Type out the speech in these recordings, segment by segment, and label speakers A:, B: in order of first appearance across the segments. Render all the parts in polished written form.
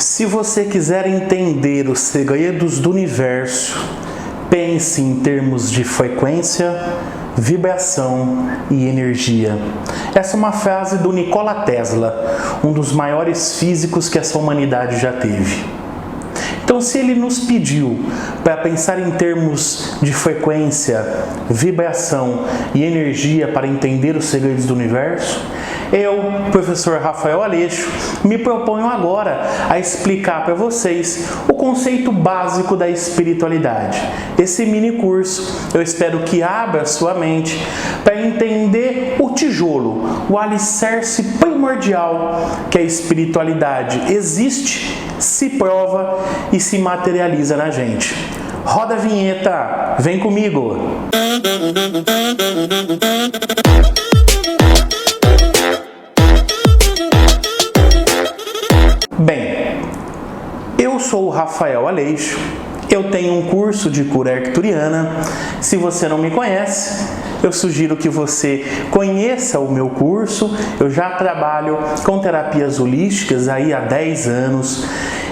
A: Se você quiser entender os segredos do universo, pense em termos de frequência, vibração e energia. Essa é uma frase do Nikola Tesla, um dos maiores físicos que essa humanidade já teve. Então, se ele nos pediu para pensar em termos de frequência, vibração e energia para entender os segredos do universo, eu, professor Rafael Aleixo, me proponho agora a explicar para vocês o conceito básico da espiritualidade. Esse mini curso eu espero que abra sua mente para entender o tijolo, o alicerce primordial que a espiritualidade existe, se prova e se materializa na gente. Roda a vinheta, vem comigo! Bem, eu sou o Rafael Aleixo, eu tenho um curso de cura arcturiana. Se você não me conhece, eu sugiro que você conheça o meu curso. Eu já trabalho com terapias holísticas aí há 10 anos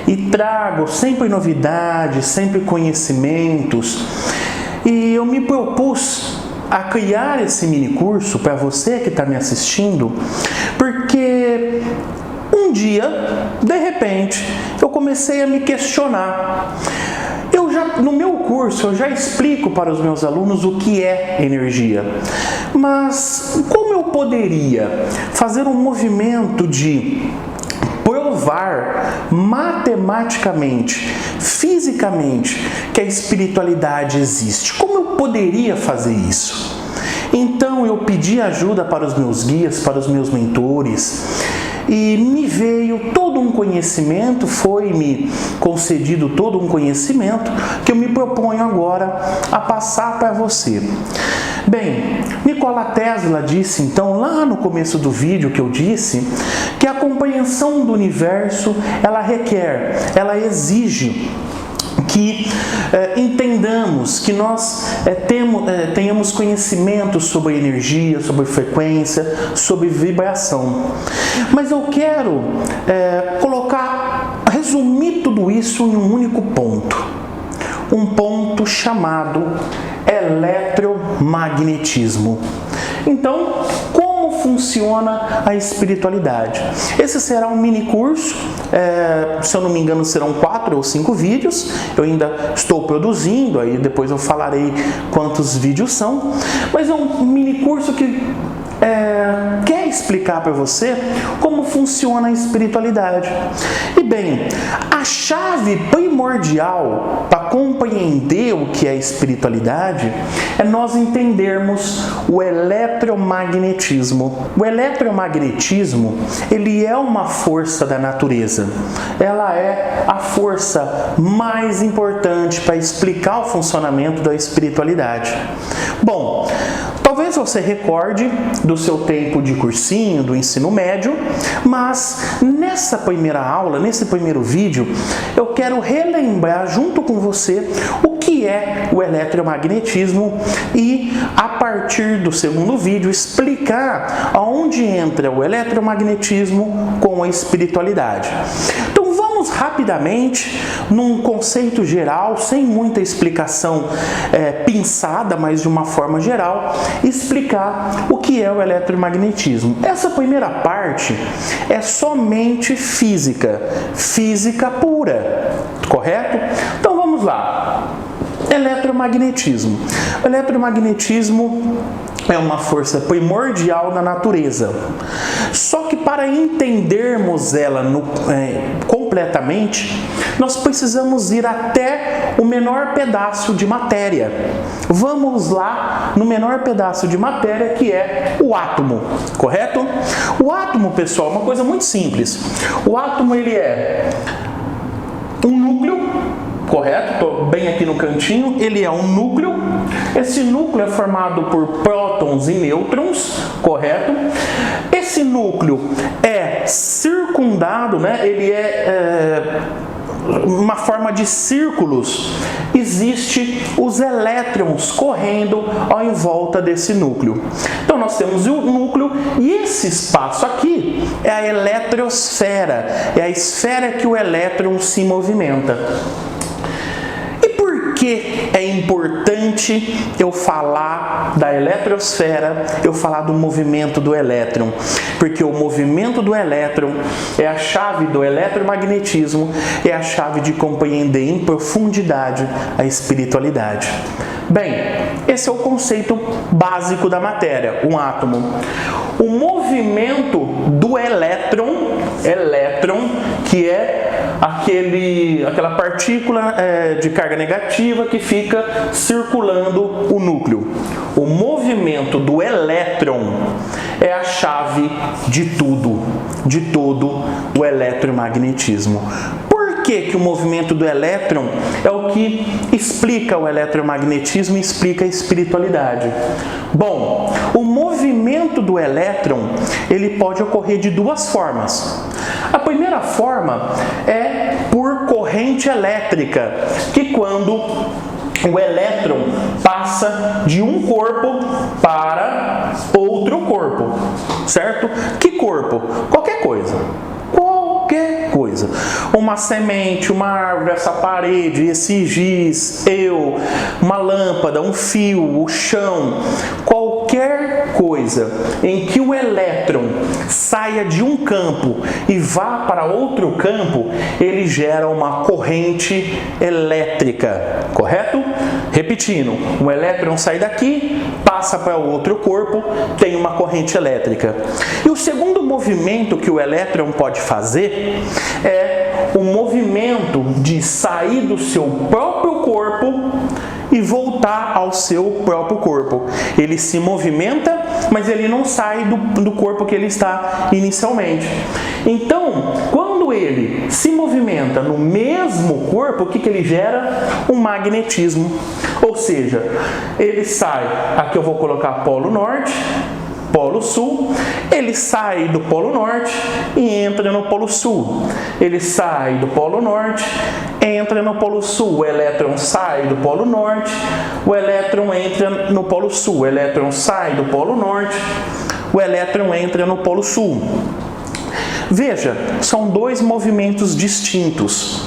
A: e trago sempre novidades, sempre conhecimentos. E eu me propus a criar esse mini curso para você que está me assistindo, porque um dia, de repente, eu comecei a me questionar. No meu curso, eu já explico para os meus alunos o que é energia. Mas como eu poderia fazer um movimento de provar matematicamente, fisicamente, que a espiritualidade existe? Como eu poderia fazer isso? Então eu pedi ajuda para os meus guias, para os meus mentores, e me veio todo um conhecimento, foi-me concedido todo um conhecimento que eu me proponho agora a passar para você. Bem, Nikola Tesla disse então, lá no começo do vídeo que eu disse, que a compreensão do universo, ela exige que entendamos, que nós tenhamos conhecimento sobre energia, sobre frequência, sobre vibração. Mas eu quero resumir tudo isso em um único ponto. Um ponto chamado eletromagnetismo. Então, como funciona a espiritualidade? Esse será um mini curso, se eu não me engano serão 4 ou 5 vídeos, eu ainda estou produzindo, aí depois eu falarei quantos vídeos são, mas é um mini curso que quer explicar para você como funciona a espiritualidade. E bem, a chave primordial para compreender o que é espiritualidade é nós entendermos o eletromagnetismo. O eletromagnetismo, ele é uma força da natureza. Ela é a força mais importante para explicar o funcionamento da espiritualidade. Bom, talvez você recorde do seu tempo de cursinho, do ensino médio, mas nessa primeira aula, nesse primeiro vídeo, eu quero relembrar junto com você o que é o eletromagnetismo e, a partir do segundo vídeo, explicar aonde entra o eletromagnetismo com a espiritualidade. Então vamos rapidamente, num conceito geral, sem muita explicação pinçada, mas de uma forma geral, explicar o que é o eletromagnetismo. Essa primeira parte é somente física, física pura, correto? Então vamos lá. Eletromagnetismo. O eletromagnetismo é uma força primordial na natureza. Só que para entendermos ela completamente, nós precisamos ir até o menor pedaço de matéria. Vamos lá no menor pedaço de matéria, que é o átomo, correto? O átomo, pessoal, é uma coisa muito simples. O átomo, ele é um núcleo, correto? Estou bem aqui no cantinho. Ele é um núcleo. Esse núcleo é formado por prótons e nêutrons, correto? Esse núcleo é circundado, né? Ele é uma forma de círculos, existe os elétrons correndo em volta desse núcleo. Então nós temos o núcleo e esse espaço aqui é a eletrosfera, é a esfera que o elétron se movimenta. Por que é importante eu falar da eletrosfera, eu falar do movimento do elétron? Porque o movimento do elétron é a chave do eletromagnetismo, é a chave de compreender em profundidade a espiritualidade. Bem, esse é o conceito básico da matéria, um átomo. O movimento do elétron, que é aquela partícula de carga negativa que fica circulando o núcleo. O movimento do elétron é a chave de tudo, de todo o eletromagnetismo. Por que o movimento do elétron é o que explica o eletromagnetismo e explica a espiritualidade? Bom, o movimento do elétron, ele pode ocorrer de duas formas. A primeira forma é por corrente elétrica, que quando o elétron passa de um corpo para outro corpo, certo? Que corpo? Qualquer coisa. Qualquer coisa. Uma semente, uma árvore, essa parede, esse giz, uma lâmpada, um fio, o chão, qualquer coisa em que o elétron saia de um campo e vá para outro campo, ele gera uma corrente elétrica, correto? Repetindo, o elétron sai daqui, passa para outro corpo, tem uma corrente elétrica. E o segundo movimento que o elétron pode fazer é o movimento de sair do seu próprio corpo e voltar ao seu próprio corpo. Ele se movimenta, mas ele não sai do corpo que ele está inicialmente. Então, quando ele se movimenta no mesmo corpo, o que ele gera? Um magnetismo. Ou seja, ele sai, aqui eu vou colocar polo norte, polo sul, ele sai do polo norte e entra no polo sul. Ele sai do polo norte, entra no polo sul. O elétron sai do polo norte, o elétron entra no polo sul. O elétron sai do polo norte, o elétron entra no polo sul. Veja, são dois movimentos distintos.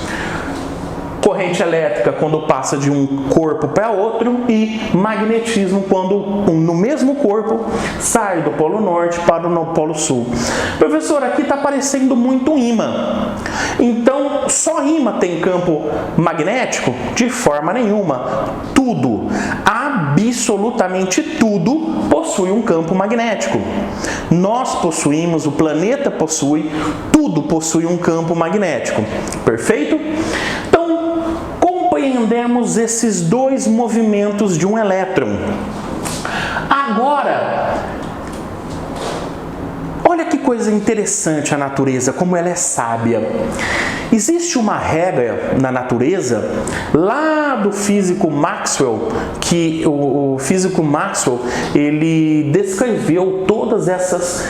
A: Corrente elétrica quando passa de um corpo para outro e magnetismo quando no mesmo corpo sai do polo norte para o polo sul. Professor, aqui está parecendo muito um ímã. Então, só ímã tem campo magnético? De forma nenhuma. Tudo, absolutamente tudo, possui um campo magnético. Nós possuímos, o planeta possui, tudo possui um campo magnético. Perfeito? Compreendemos esses dois movimentos de um elétron. Agora, olha que coisa interessante a natureza, como ela é sábia. Existe uma regra na natureza, lá do físico Maxwell, que o físico Maxwell, ele descreveu todas essas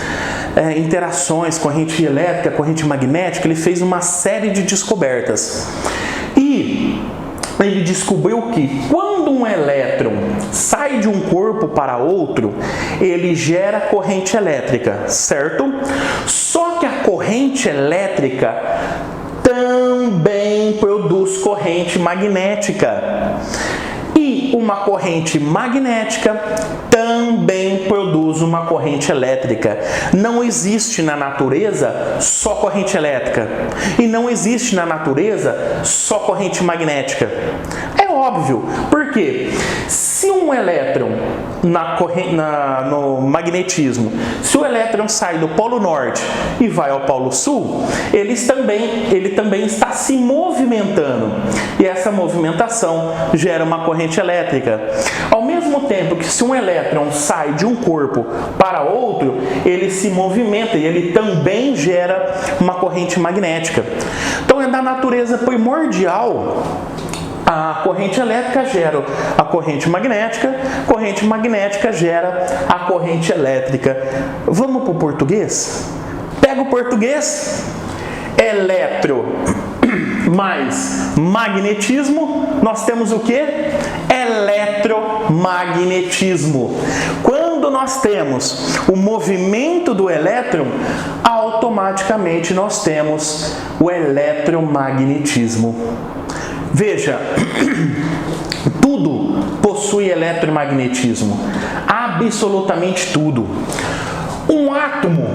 A: interações, corrente elétrica, corrente magnética, ele fez uma série de descobertas. E ele descobriu que quando um elétron sai de um corpo para outro, ele gera corrente elétrica, certo? Só que a corrente elétrica também produz corrente magnética. E uma corrente magnética também produz uma corrente elétrica. Não existe na natureza só corrente elétrica. E não existe na natureza só corrente magnética. É óbvio, porque se um elétron no magnetismo, se o elétron sai do polo norte e vai ao polo sul, ele também está se movimentando. E essa movimentação gera uma corrente elétrica. Ao mesmo tempo que se um elétron sai de um corpo para outro, ele se movimenta e ele também gera uma corrente magnética. Então é da natureza primordial. A corrente elétrica gera a corrente magnética gera a corrente elétrica. Vamos para o português? Pega o português. Eletro mais magnetismo, nós temos o que? Eletromagnetismo. Quando nós temos o movimento do elétron, automaticamente nós temos o eletromagnetismo. Veja, tudo possui eletromagnetismo, absolutamente tudo. Um átomo,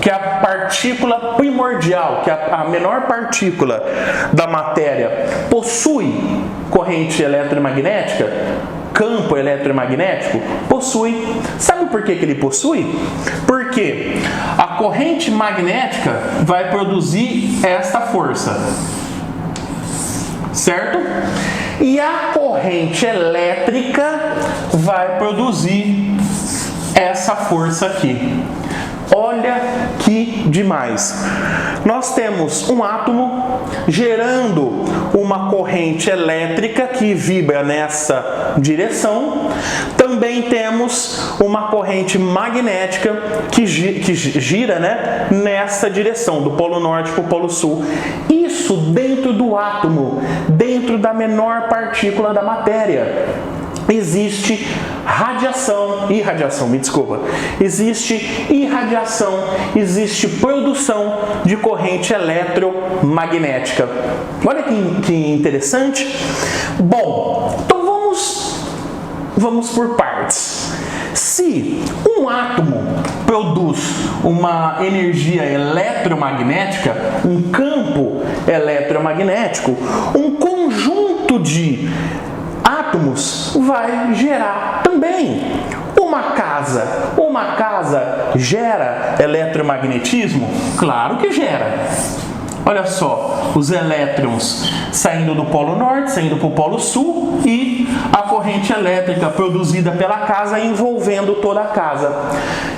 A: que é a partícula primordial, que é a menor partícula da matéria, possui corrente eletromagnética, campo eletromagnético? Possui. Sabe por que ele possui? Porque a corrente magnética vai produzir esta força, certo? E a corrente elétrica vai produzir essa força aqui. Olha que demais! Nós temos um átomo gerando uma corrente elétrica que vibra nessa direção. Também temos uma corrente magnética que gira, né, nessa direção, do polo norte para o polo sul. Isso dentro do átomo, dentro da menor partícula da matéria. Existe existe irradiação, existe produção de corrente eletromagnética. Olha que interessante. Bom, então vamos por partes. Se um átomo produz uma energia eletromagnética, um campo eletromagnético, um conjunto de átomos vai gerar também. Uma casa gera eletromagnetismo? Claro que gera. Olha só, os elétrons saindo do polo norte, saindo para o polo sul e a corrente elétrica produzida pela casa envolvendo toda a casa.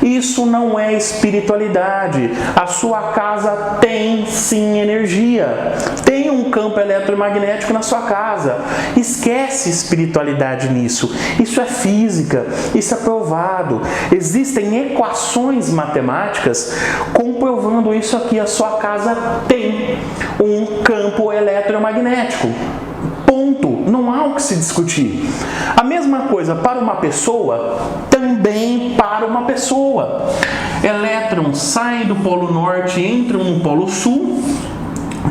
A: Isso não é espiritualidade. A sua casa tem sim energia. Tem um campo eletromagnético na sua casa. Esquece espiritualidade nisso. Isso é física, isso é provado. Existem equações matemáticas comprovando isso aqui. A sua casa tem um campo eletromagnético. Ponto. Não há o que se discutir. A mesma coisa para uma pessoa, também para uma pessoa. Elétrons saem do polo norte, entram no polo sul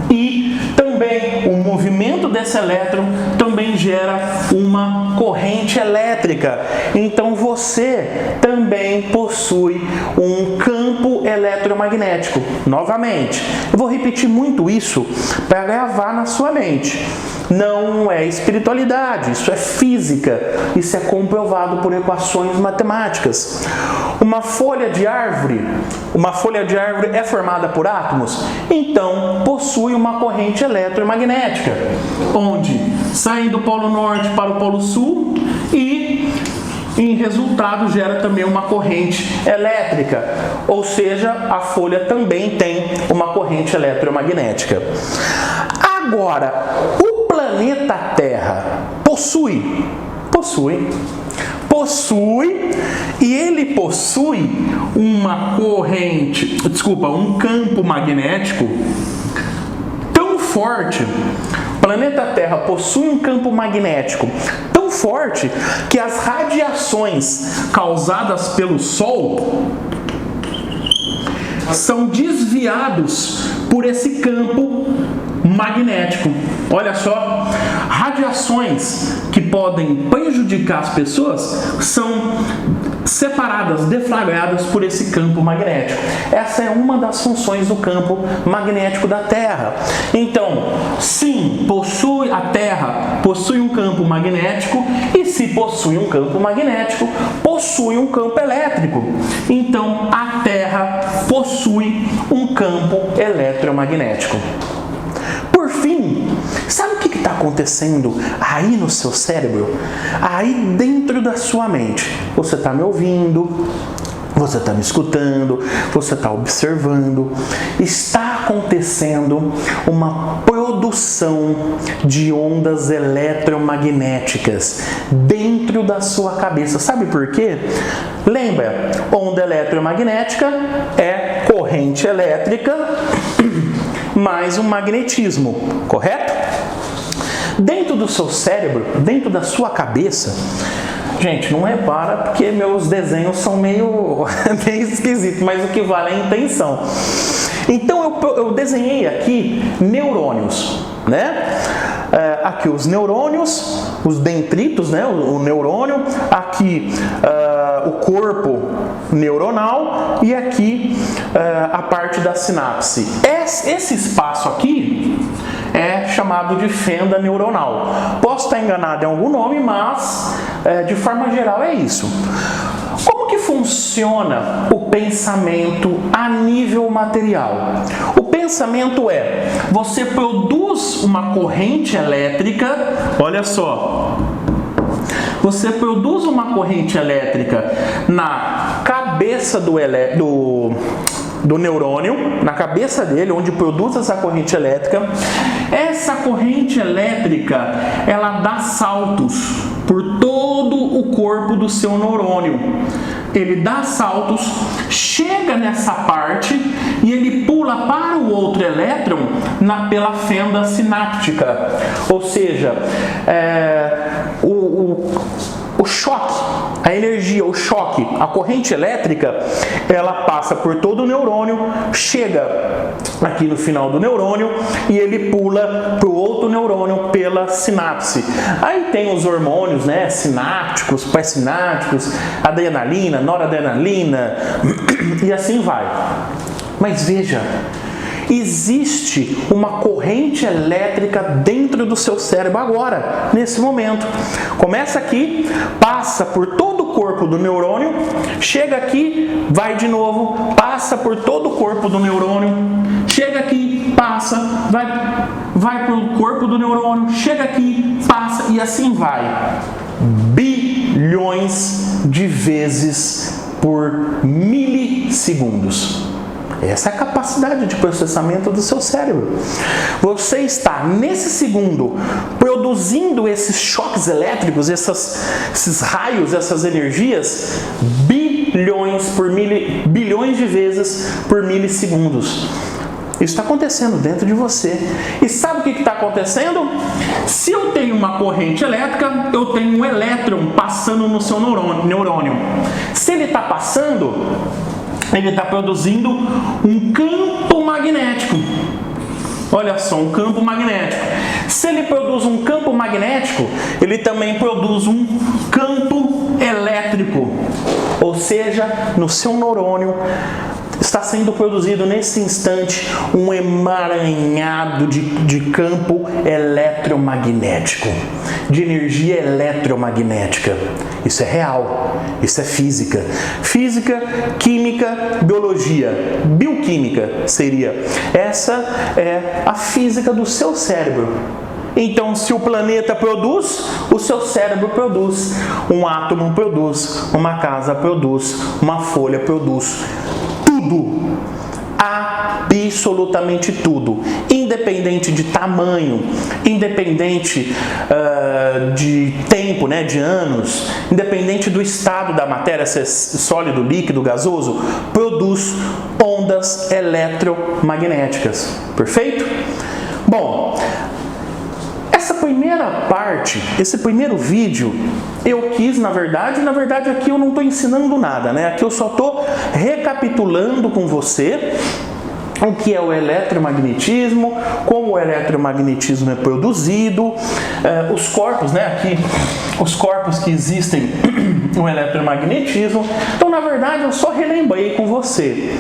A: e também o movimento desse elétron também gera uma corrente elétrica. Então você também possui um campo eletromagnético. Novamente, eu vou repetir muito isso para gravar na sua mente. Não é espiritualidade, isso é física, isso é comprovado por equações matemáticas. Uma folha de árvore é formada por átomos? Então, possui uma corrente eletromagnética, onde sai do polo norte para o polo sul e, em resultado, gera também uma corrente elétrica. Ou seja, a folha também tem uma corrente eletromagnética. Agora, o planeta Terra possui, e ele possui um campo magnético tão forte. O planeta Terra possui um campo magnético tão forte que as radiações causadas pelo Sol são desviados por esse campo magnético. Olha só, radiações que podem prejudicar as pessoas são separadas, deflagradas por esse campo magnético. Essa é uma das funções do campo magnético da Terra. Então, sim, a Terra possui um campo magnético e se possui um campo magnético, possui um campo elétrico. Então, a Terra possui um campo eletromagnético. Por fim, sabe o que está acontecendo aí no seu cérebro? Aí dentro da sua mente. Você está me ouvindo, você está me escutando, você está observando. Está acontecendo uma produção de ondas eletromagnéticas dentro da sua cabeça. Sabe por quê? Lembra, onda eletromagnética é corrente elétrica mais um magnetismo, correto? Dentro do seu cérebro, dentro da sua cabeça, gente, não repara porque meus desenhos são meio esquisitos, mas o que vale é a intenção. Então eu desenhei aqui neurônios, né? Aqui os neurônios, os dendritos, né? O neurônio, aqui o corpo neuronal e aqui a parte da sinapse. Esse espaço aqui é chamado de fenda neuronal. Posso estar enganado em algum nome, mas de forma geral é isso. Como que funciona o pensamento a nível material? O pensamento você produz uma corrente elétrica, olha só, você produz uma corrente elétrica na cabeça do neurônio, na cabeça dele, onde produz essa corrente elétrica. Essa corrente elétrica, ela dá saltos por todo o corpo do seu neurônio. Ele dá saltos, chega nessa parte e ele pula para o outro elétron pela fenda sináptica. Ou seja, o choque, a energia, o choque, a corrente elétrica, ela passa por todo o neurônio, chega aqui no final do neurônio e ele pula para o outro neurônio pela sinapse. Aí tem os hormônios, né, sinápticos, pré-sinápticos, adrenalina, noradrenalina e assim vai. Mas veja, existe uma corrente elétrica dentro do seu cérebro agora, nesse momento. Começa aqui, passa por todo o corpo do neurônio, chega aqui, vai de novo, passa por todo o corpo do neurônio, chega aqui, passa, vai pelo corpo do neurônio, chega aqui, passa e assim vai. Bilhões de vezes por milissegundos. Essa é a capacidade de processamento do seu cérebro. Você está, nesse segundo, produzindo esses choques elétricos, esses raios, essas energias, bilhões de vezes por milissegundos. Isso está acontecendo dentro de você. E sabe o que está acontecendo? Se eu tenho uma corrente elétrica, eu tenho um elétron passando no seu neurônio. Se ele está passando, ele está produzindo um campo magnético. Olha só, um campo magnético. Se ele produz um campo magnético, ele também produz um campo elétrico. Ou seja, no seu neurônio está sendo produzido nesse instante um emaranhado de campo eletromagnético, de energia eletromagnética. Isso é real, isso é física. Física, química, biologia, bioquímica seria. Essa é a física do seu cérebro. Então, se o planeta produz, o seu cérebro produz. Um átomo produz, uma casa produz, uma folha produz. Tudo, absolutamente tudo, independente de tamanho, independente de tempo, né, de anos, independente do estado da matéria, se é sólido, líquido, gasoso, produz ondas eletromagnéticas. Perfeito? Bom, essa primeira parte, esse primeiro vídeo, eu quis, na verdade aqui eu não estou ensinando nada, né? Aqui eu só estou recapitulando com você o que é o eletromagnetismo, como o eletromagnetismo é produzido, os corpos, né? Aqui, os corpos que existem no eletromagnetismo. Então, na verdade, eu só relembrei com você.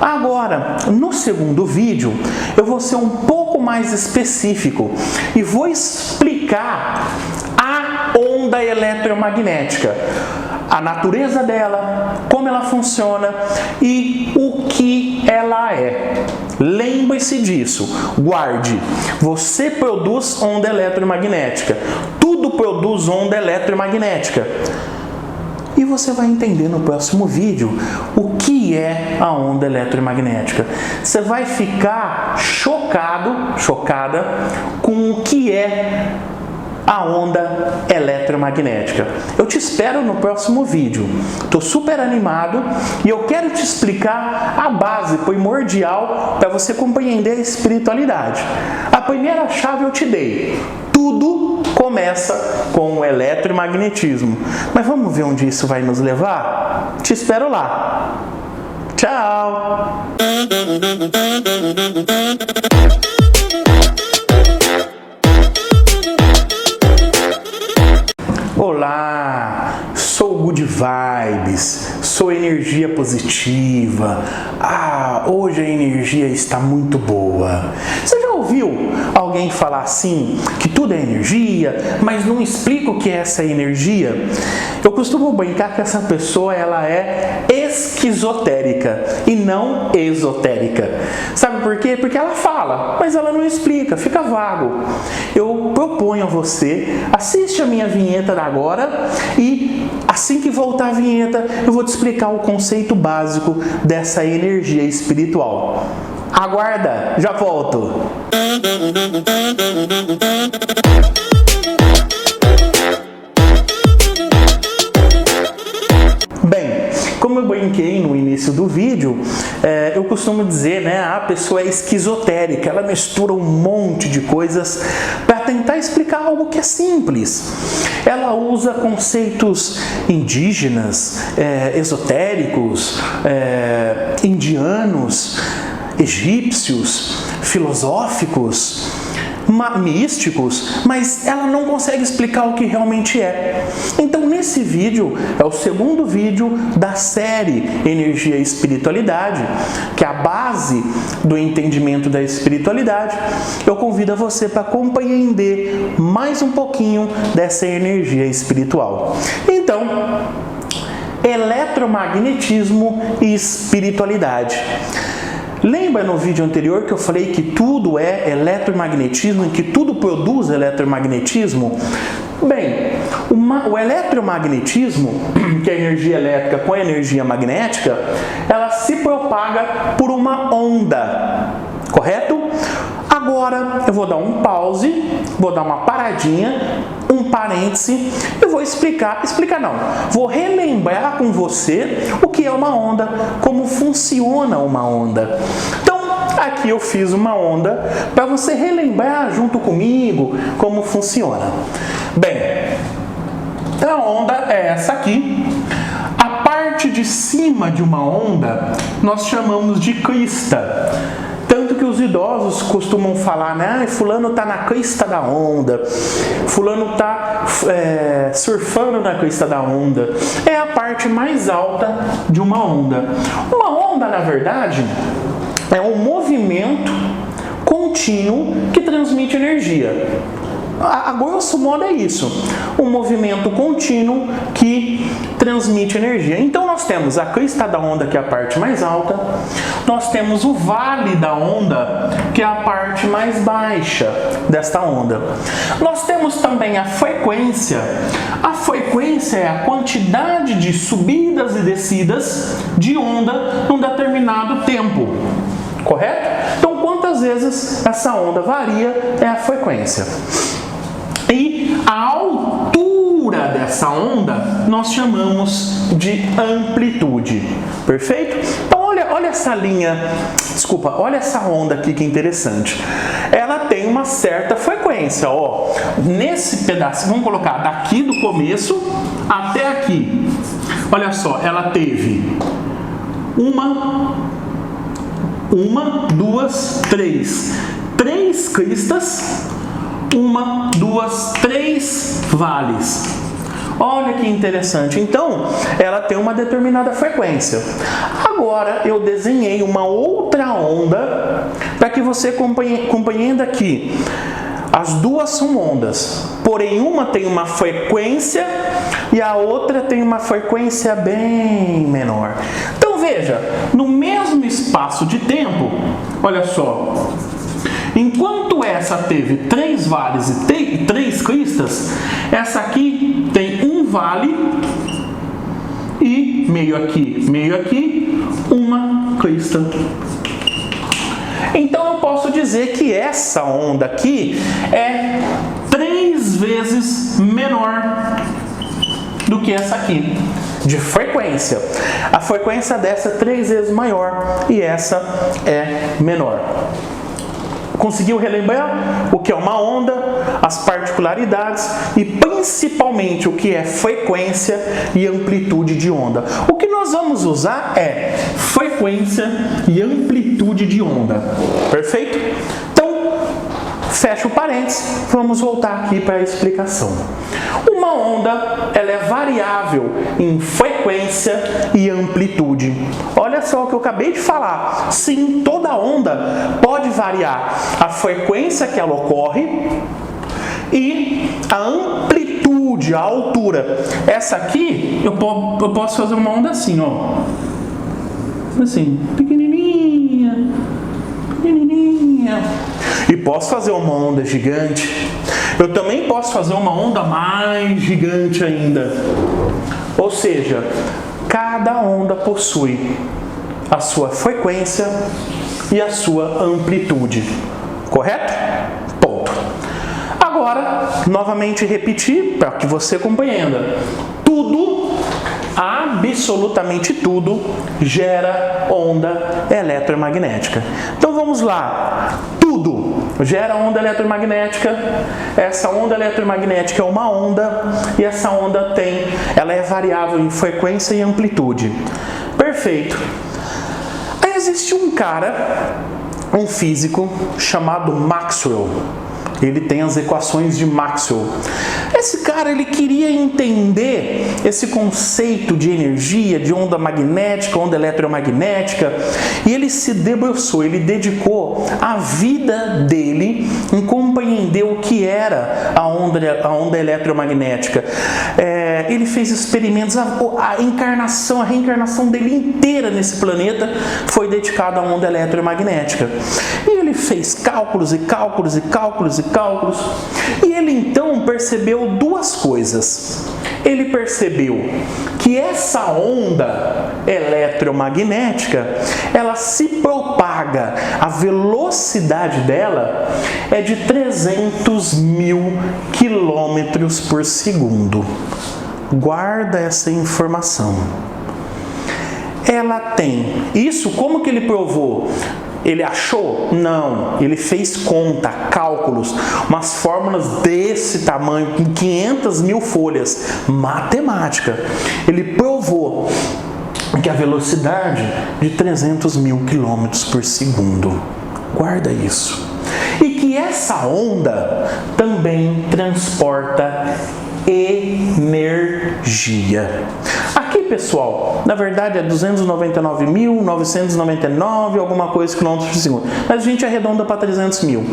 A: Agora, no segundo vídeo, eu vou ser um pouco mais específico e vou explicar a onda eletromagnética, a natureza dela, como ela funciona e o que ela é. Lembre-se disso, guarde. Você produz onda eletromagnética. Tudo produz onda eletromagnética. E você vai entender no próximo vídeo o que é a onda eletromagnética. Você vai ficar chocada com o que é a onda eletromagnética. Eu te espero no próximo vídeo. Estou super animado e eu quero te explicar a base primordial para você compreender a espiritualidade. A primeira chave eu te dei. Tudo começa com o eletromagnetismo. Mas vamos ver onde isso vai nos levar? Te espero lá. Tchau! Olá, sou Good Vibes, sou energia positiva. Hoje a energia está muito boa. Você já ouviu alguém falar assim, que tudo é energia, mas não explica o que é essa energia? Eu costumo brincar que essa pessoa ela é esquizotérica e não esotérica. Sabe por quê? Porque ela fala, mas ela não explica, fica vago. Eu proponho a você, assiste a minha vinheta da agora e assim que voltar a vinheta eu vou te explicar o conceito básico dessa energia espiritual. Aguarda, já volto! Bem, como eu brinquei no início do vídeo, eu costumo dizer, né, a pessoa é esquizotérica, ela mistura um monte de coisas para tentar explicar algo que é simples. Ela usa conceitos indígenas, esotéricos, indianos, egípcios, filosóficos, místicos, mas ela não consegue explicar o que realmente é. Então, nesse vídeo, é o segundo vídeo da série Energia e Espiritualidade, que é a base do entendimento da espiritualidade. Eu convido você para compreender mais um pouquinho dessa energia espiritual. Então, eletromagnetismo e espiritualidade. Lembra no vídeo anterior que eu falei que tudo é eletromagnetismo e que tudo produz eletromagnetismo? Bem, o eletromagnetismo, que é a energia elétrica com a energia magnética, ela se propaga por uma onda, correto? Agora eu vou dar um pause, vou dar uma paradinha, um parêntese e vou vou relembrar com você o que é uma onda, como funciona uma onda. Então, aqui eu fiz uma onda para você relembrar junto comigo como funciona. Bem, a onda é essa aqui. A parte de cima de uma onda nós chamamos de crista. Tanto que os idosos costumam falar, né? Fulano está na crista da onda, fulano está surfando na crista da onda. É a parte mais alta de uma onda. Uma onda, na verdade, é um movimento contínuo que transmite energia. A grosso modo é isso, um movimento contínuo que transmite energia. Então nós temos a crista da onda, que é a parte mais alta, nós temos o vale da onda, que é a parte mais baixa desta onda. Nós temos também a frequência. A frequência é a quantidade de subidas e descidas de onda num determinado tempo, correto? Então quantas vezes essa onda varia é a frequência. E a altura dessa onda nós chamamos de amplitude. Perfeito? Então olha essa linha, olha essa onda aqui que interessante. Ela tem uma certa frequência, ó. Nesse pedaço, vamos colocar daqui do começo até aqui. Olha só, ela teve uma, duas, três. Três cristas. 1, 2, 3 vales. Olha que interessante. Então, ela tem uma determinada frequência. Agora, eu desenhei uma outra onda para que você compreenda que as duas são ondas. Porém, uma tem uma frequência e a outra tem uma frequência bem menor. Então, veja, no mesmo espaço de tempo, olha só. Enquanto essa teve 3 vales e 3 cristas, essa aqui tem um vale e meio aqui, uma crista. Então eu posso dizer que essa onda aqui é 3 3 vezes menor do que essa aqui, de frequência. A frequência dessa é 3 vezes maior e essa é menor. Conseguiu relembrar o que é uma onda, as particularidades e principalmente o que é frequência e amplitude de onda. O que nós vamos usar é frequência e amplitude de onda. Perfeito? Então, fecha o parênteses, vamos voltar aqui para a explicação. Uma onda, ela é variável em frequência e amplitude. Olha só o que eu acabei de falar. Sim, toda onda pode variar a frequência que ela ocorre e a amplitude, a altura. Essa aqui, eu posso fazer uma onda assim, ó. Assim, pequenininha, pequenininha. E posso fazer uma onda gigante. Eu também posso fazer uma onda mais gigante ainda. Ou seja, cada onda possui a sua frequência e a sua amplitude. Correto? Ponto. Agora, novamente repetir para que você compreenda. Tudo, absolutamente tudo, gera onda eletromagnética. Então vamos lá. Tudo gera onda eletromagnética. Essa onda eletromagnética é uma onda e essa onda ela é variável em frequência e amplitude. Perfeito. Aí existe um cara, um físico chamado Maxwell. Ele tem as equações de Maxwell. Esse cara, ele queria entender esse conceito de energia, de onda magnética, onda eletromagnética, e ele se debruçou, ele dedicou a vida dele em compreender o que era a onda eletromagnética. Ele fez experimentos, a reencarnação dele inteira nesse planeta foi dedicada à onda eletromagnética. E ele fez cálculos e cálculos e cálculos e cálculos, e ele então percebeu duas coisas. Ele percebeu que essa onda eletromagnética, ela se propaga, a velocidade dela é de 300 mil quilômetros por segundo. Guarda essa informação. Ela tem. Isso como que ele provou? Ele achou? Não. Ele fez conta, cálculos, umas fórmulas desse tamanho, com 500 mil folhas. Matemática. Ele provou que a velocidade de 300 mil quilômetros por segundo. Guarda isso. E que essa onda também transporta energia. Aqui, pessoal, na verdade é 299.999 alguma coisa quilômetros por segundo, mas a gente arredonda para 300 mil.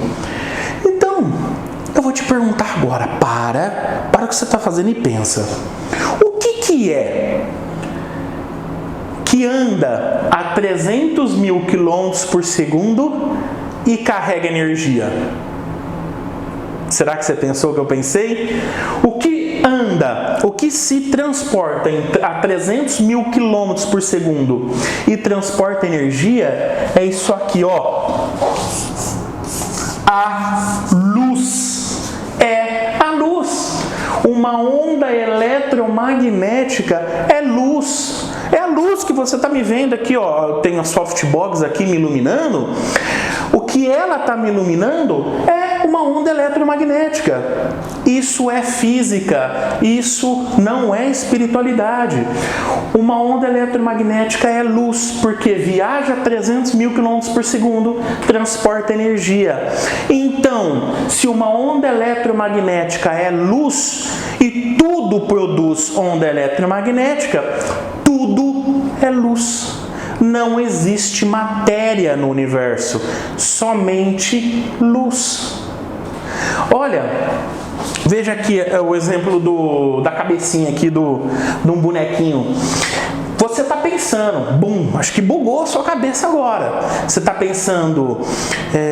A: Então, eu vou te perguntar agora, para o que você está fazendo e pensa. O que é que anda a 300 mil quilômetros por segundo e carrega energia? Será que você pensou o que eu pensei? O que anda, o que se transporta a 300 mil quilômetros por segundo e transporta energia é isso aqui, ó. A luz. É a luz. Uma onda eletromagnética é luz. É a luz que você está me vendo aqui, ó. Tem a softbox aqui me iluminando. O que ela está me iluminando é uma onda eletromagnética. Isso é física, isso não é espiritualidade. Uma onda eletromagnética é luz, porque viaja a 300 mil quilômetros por segundo, transporta energia. Então, se uma onda eletromagnética é luz e tudo produz onda eletromagnética, tudo é luz. Não existe matéria no universo, somente luz. Olha, veja aqui o exemplo da cabecinha aqui de um bonequinho. Você está pensando, acho que bugou a sua cabeça agora. Você está pensando,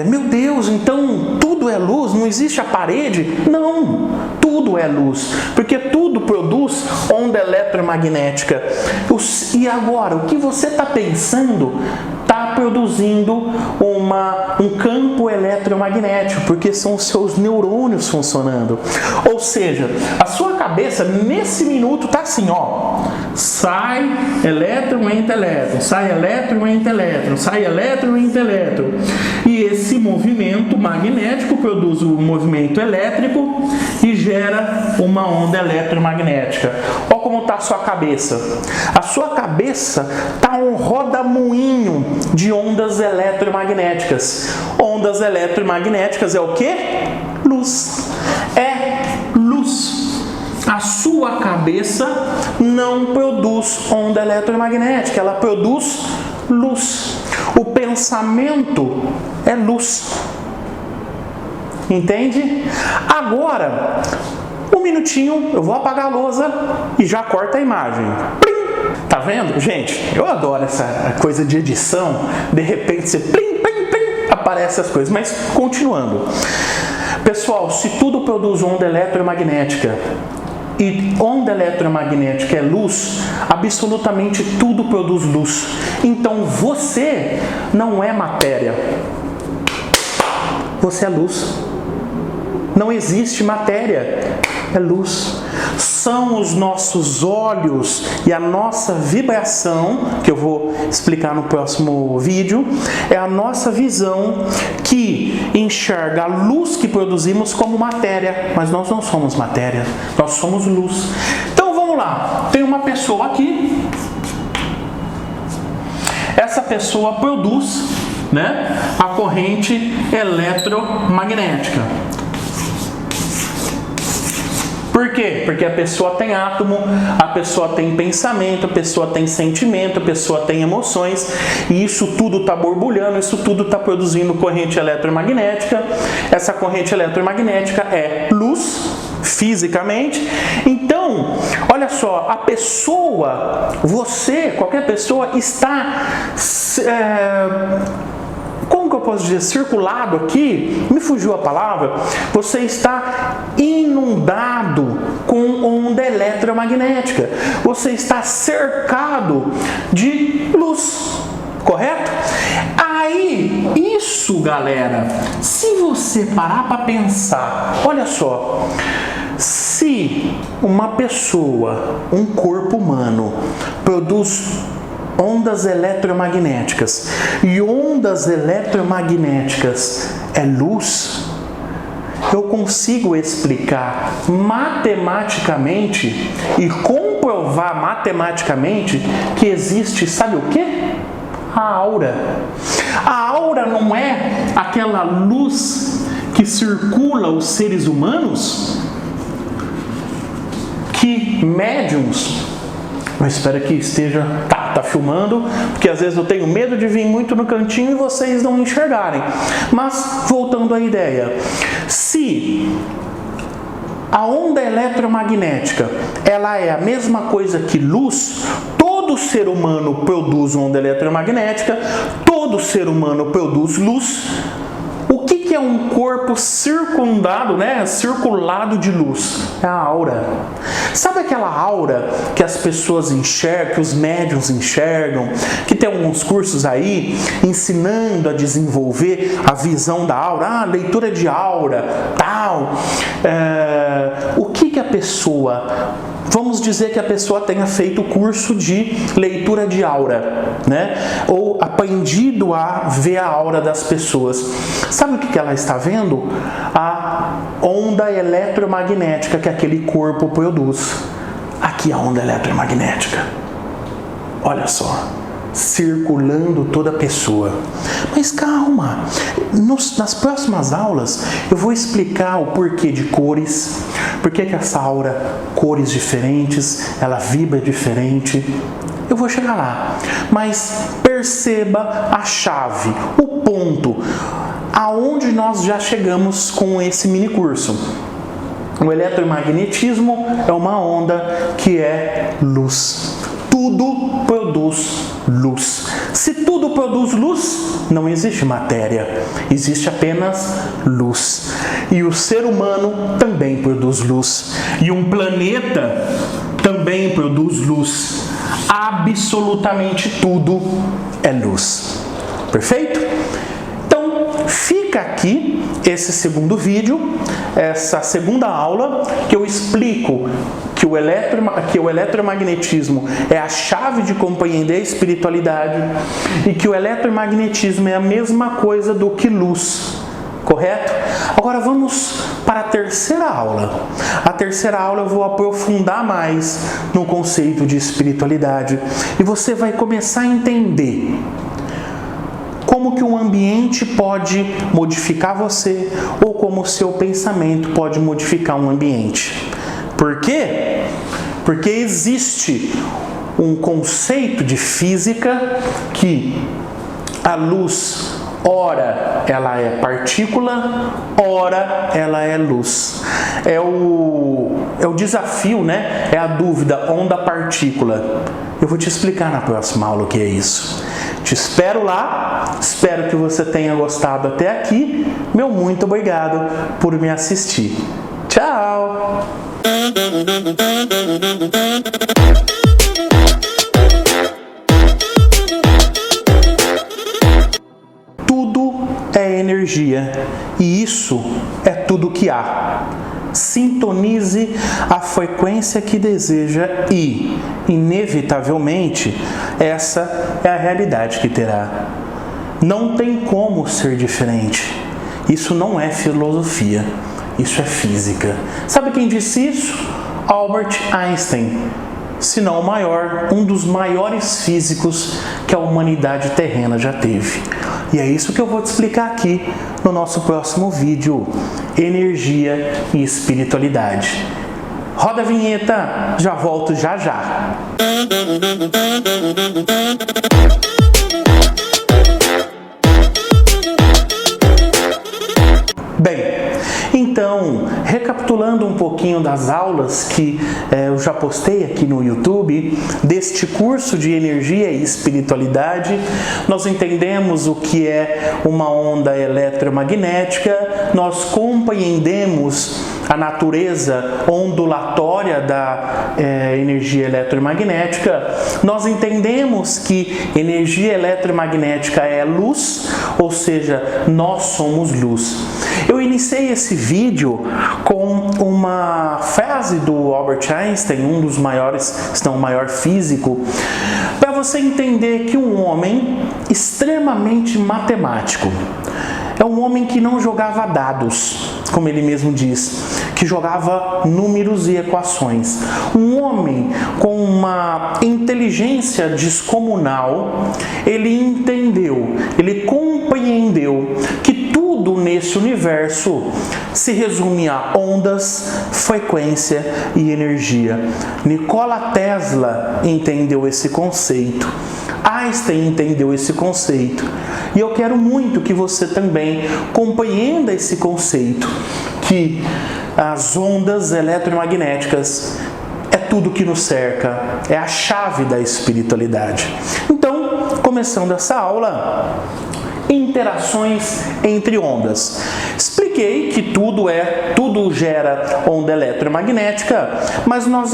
A: meu Deus, então tudo é luz, não existe a parede? Não, tudo é luz, porque tudo produz onda eletromagnética. E agora, o que você está pensando está produzindo um campo eletromagnético, porque são os seus neurônios funcionando. Ou seja, a sua cabeça nesse minuto está assim, ó, sai elétron, entra elétron, sai elétron, entra elétron, sai elétron, entra elétron. E esse movimento magnético produz um movimento elétrico e gera uma onda eletromagnética. Olha como está a sua cabeça. A sua cabeça está um rodamuinho de ondas eletromagnéticas. Ondas eletromagnéticas é o quê? Luz. É luz. A sua cabeça não produz onda eletromagnética, ela produz luz. O pensamento é luz. Entende? Agora, um minutinho, eu vou apagar a lousa e já corta a imagem. Plim! Tá vendo? Gente, eu adoro essa coisa de edição. De repente você plim, plim, plim, aparece as coisas. Mas continuando. Pessoal, se tudo produz onda eletromagnética e onda eletromagnética é luz, absolutamente tudo produz luz. Então você não é matéria. Você é luz. Não existe matéria, é luz. São os nossos olhos e a nossa vibração, que eu vou explicar no próximo vídeo, é a nossa visão que enxerga a luz que produzimos como matéria, mas nós não somos matéria, nós somos luz. Então vamos lá, tem uma pessoa aqui, essa pessoa produz, a corrente eletromagnética. Por quê? Porque a pessoa tem átomo, a pessoa tem pensamento, a pessoa tem sentimento, a pessoa tem emoções, e isso tudo está borbulhando, isso tudo está produzindo corrente eletromagnética. Essa corrente eletromagnética é luz, fisicamente. Então, olha só, a pessoa, você, qualquer pessoa está... como que eu posso dizer, circulado aqui, me fugiu a palavra, você está inundado com onda eletromagnética, você está cercado de luz, correto? Aí, isso, galera, se você parar para pensar, olha só, se uma pessoa, um corpo humano, produz ondas eletromagnéticas, e ondas eletromagnéticas é luz, eu consigo explicar matematicamente e comprovar matematicamente que existe, sabe o quê? A aura. A aura não é aquela luz que circula os seres humanos, que médiums... Eu espero que esteja... Tá filmando, porque às vezes eu tenho medo de vir muito no cantinho e vocês não enxergarem. Mas, voltando à ideia. Se a onda eletromagnética, ela é a mesma coisa que luz, todo ser humano produz onda eletromagnética, todo ser humano produz luz. O que é um corpo circundado, circulado de luz? É a aura. Sabe aquela aura que as pessoas enxergam, que os médiuns enxergam, que tem alguns cursos aí ensinando a desenvolver a visão da aura, leitura de aura, tal. O que a pessoa... Vamos dizer que a pessoa tenha feito o curso de leitura de aura, ou aprendido a ver a aura das pessoas. Sabe o que ela está vendo? A onda eletromagnética que aquele corpo produz. Aqui a onda eletromagnética. Olha só. Circulando toda a pessoa. Mas calma, nas próximas aulas eu vou explicar o porquê de cores, porquê que essa aura, cores diferentes, ela vibra diferente. Eu vou chegar lá, mas perceba a chave, o ponto, aonde nós já chegamos com esse mini curso. O eletromagnetismo é uma onda que é luz. Tudo produz luz. Se tudo produz luz, não existe matéria, existe apenas luz. E o ser humano também produz luz. E um planeta também produz luz. Absolutamente tudo é luz. Perfeito? Então, fica aqui esse segundo vídeo, essa segunda aula, que eu explico que o eletromagnetismo é a chave de compreender a espiritualidade e que o eletromagnetismo é a mesma coisa do que luz. Correto? Agora vamos para a terceira aula. A terceira aula eu vou aprofundar mais no conceito de espiritualidade e você vai começar a entender como que um ambiente pode modificar você ou como o seu pensamento pode modificar um ambiente. Por quê? Porque existe um conceito de física que a luz, ora ela é partícula, ora ela é luz. É o desafio, né? É a dúvida, onda-partícula. Eu vou te explicar na próxima aula o que é isso. Te espero lá, espero que você tenha gostado até aqui. Meu muito obrigado por me assistir. Tchau! Tudo é energia e isso é tudo que há. Sintonize a frequência que deseja e, inevitavelmente, essa é a realidade que terá. Não tem como ser diferente. Isso não é filosofia, isso é física. Sabe quem disse isso? Albert Einstein, se não o maior, um dos maiores físicos que a humanidade terrena já teve. E é isso que eu vou te explicar aqui no nosso próximo vídeo, energia e espiritualidade. Roda a vinheta, já volto já já. Bem, então, recapitulando um pouquinho das aulas que eu já postei aqui no YouTube, deste curso de energia e espiritualidade, nós entendemos o que é uma onda eletromagnética, nós compreendemos a natureza ondulatória da energia eletromagnética, nós entendemos que energia eletromagnética é luz, ou seja, nós somos luz. Eu iniciei esse vídeo com uma frase do Albert Einstein, um dos maiores, se não o maior físico, para você entender que um homem extremamente matemático, é um homem que não jogava dados, como ele mesmo diz, que jogava números e equações. Um homem com uma inteligência descomunal, ele entendeu, ele compreendeu que tudo nesse universo se resume a ondas, frequência e energia. Nikola Tesla entendeu esse conceito. Einstein entendeu esse conceito. E eu quero muito que você também compreenda esse conceito, que as ondas eletromagnéticas é tudo que nos cerca, é a chave da espiritualidade. Então, começando essa aula, interações entre ondas. Expliquei que tudo gera onda eletromagnética, mas nós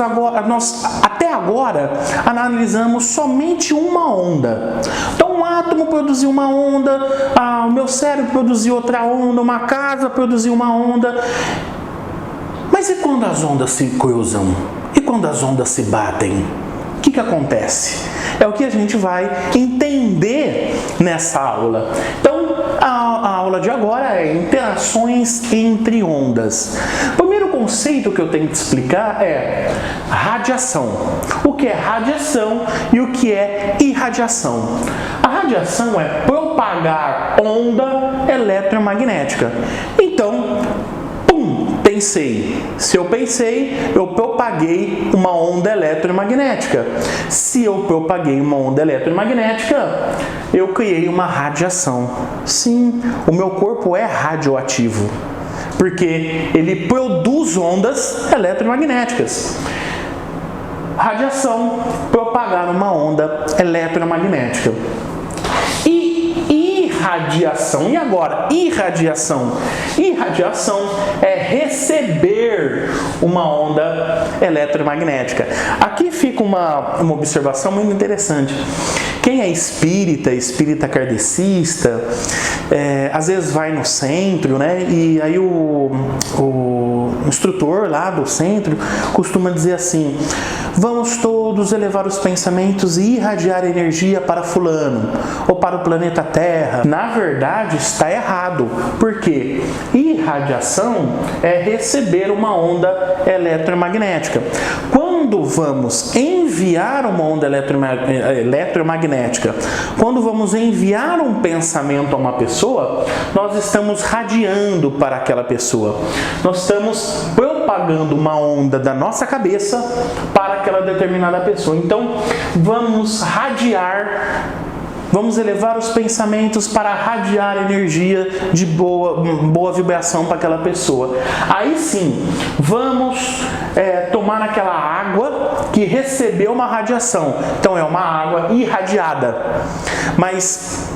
A: até agora analisamos somente uma onda. Então, um átomo produziu uma onda, o meu cérebro produziu outra onda, uma casa produziu uma onda. Mas e quando as ondas se cruzam? E quando as ondas se batem? O que acontece? É o que a gente vai entender nessa aula. Então, a aula de agora é interações entre ondas. O primeiro conceito que eu tenho que explicar é radiação. O que é radiação e o que é irradiação. A radiação é propagar onda eletromagnética. Então, pensei. Se eu pensei, eu propaguei uma onda eletromagnética. Se eu propaguei uma onda eletromagnética, eu criei uma radiação. Sim, o meu corpo é radioativo, porque ele produz ondas eletromagnéticas. Radiação, propagar uma onda eletromagnética. E irradiação. E agora, irradiação? Irradiação é receber uma onda eletromagnética. Aqui fica uma observação muito interessante. Quem é espírita kardecista, às vezes vai no centro, né? E aí o instrutor lá do centro costuma dizer assim: vamos todos elevar os pensamentos e irradiar energia para fulano ou para o planeta Terra. Na verdade, está errado. Por quê? Irradiação é receber uma onda eletromagnética. Quando vamos enviar uma onda eletromagnética, quando vamos enviar um pensamento a uma pessoa, nós estamos radiando para aquela pessoa. Nós estamos propagando uma onda da nossa cabeça para aquela determinada pessoa. Então, vamos radiar, vamos elevar os pensamentos para radiar energia de boa vibração para aquela pessoa. Aí sim, vamos tomar aquela água que recebeu uma radiação. Então é uma água irradiada. Mas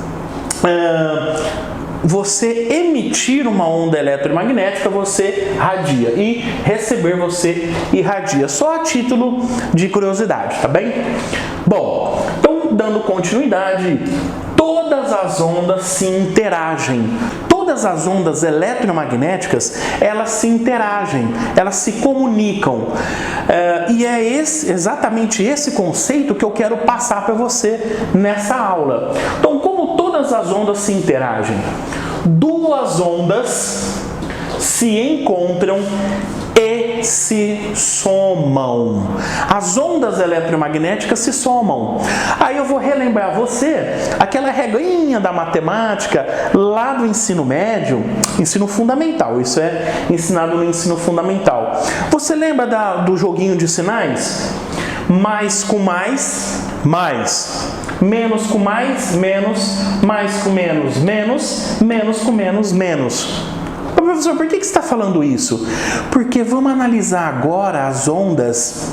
A: você emitir uma onda eletromagnética, você radia, e receber, você irradia. Só a título de curiosidade, tá bem? Bom, então dando continuidade, todas as ondas se interagem. Todas as ondas eletromagnéticas, elas se interagem, elas se comunicam. E é exatamente esse conceito que eu quero passar para você nessa aula. Então, como todas as ondas se interagem? Duas ondas se encontram e se somam. As ondas eletromagnéticas se somam. Aí eu vou relembrar você aquela regrinha da matemática lá do ensino médio, ensino fundamental. Isso é ensinado no ensino fundamental. Você lembra do joguinho de sinais? Mais com mais, mais. Menos com mais, menos. Mais com menos, menos. Menos com menos, menos. Professor, por que você está falando isso? Porque vamos analisar agora as ondas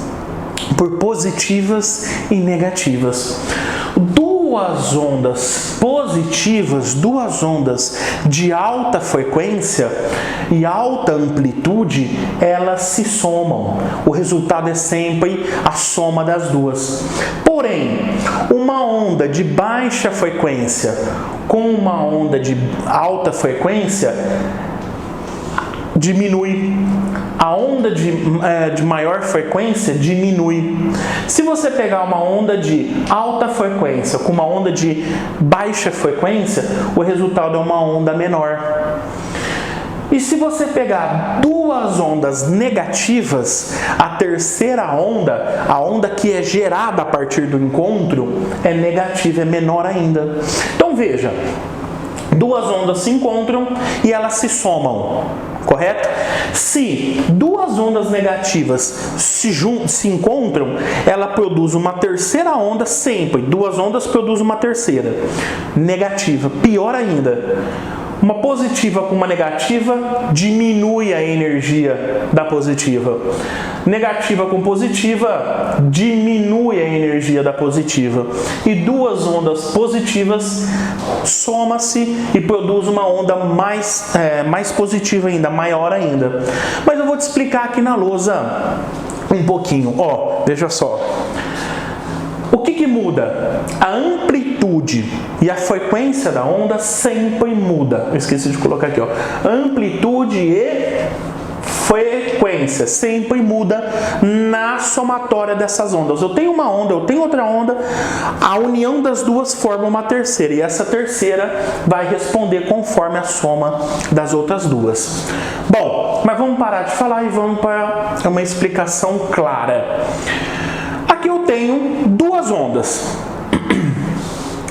A: por positivas e negativas. Duas ondas positivas, duas ondas de alta frequência e alta amplitude, elas se somam. O resultado é sempre a soma das duas. Porém, uma onda de baixa frequência com uma onda de alta frequência diminui. A onda de maior frequência diminui. Se você pegar uma onda de alta frequência com uma onda de baixa frequência, o resultado é uma onda menor. E se você pegar duas ondas negativas, a terceira onda, a onda que é gerada a partir do encontro, é negativa, é menor ainda. Então veja, duas ondas se encontram e elas se somam, correto? Se duas ondas negativas se encontram, ela produz uma terceira onda sempre. Duas ondas produzem uma terceira negativa. Pior ainda, uma positiva com uma negativa diminui a energia da positiva. Negativa com positiva diminui a energia da positiva. E duas ondas positivas soma-se e produz uma onda mais positiva ainda, maior ainda. Mas eu vou te explicar aqui na lousa um pouquinho. Veja só. O que muda? A amplitude e a frequência da onda sempre muda. Eu esqueci de colocar aqui, amplitude e frequência sempre muda na somatória dessas ondas. Eu tenho uma onda, eu tenho outra onda, a união das duas forma uma terceira, e essa terceira vai responder conforme a soma das outras duas. Bom, mas vamos parar de falar e vamos para uma explicação clara. Aqui eu tenho duas ondas.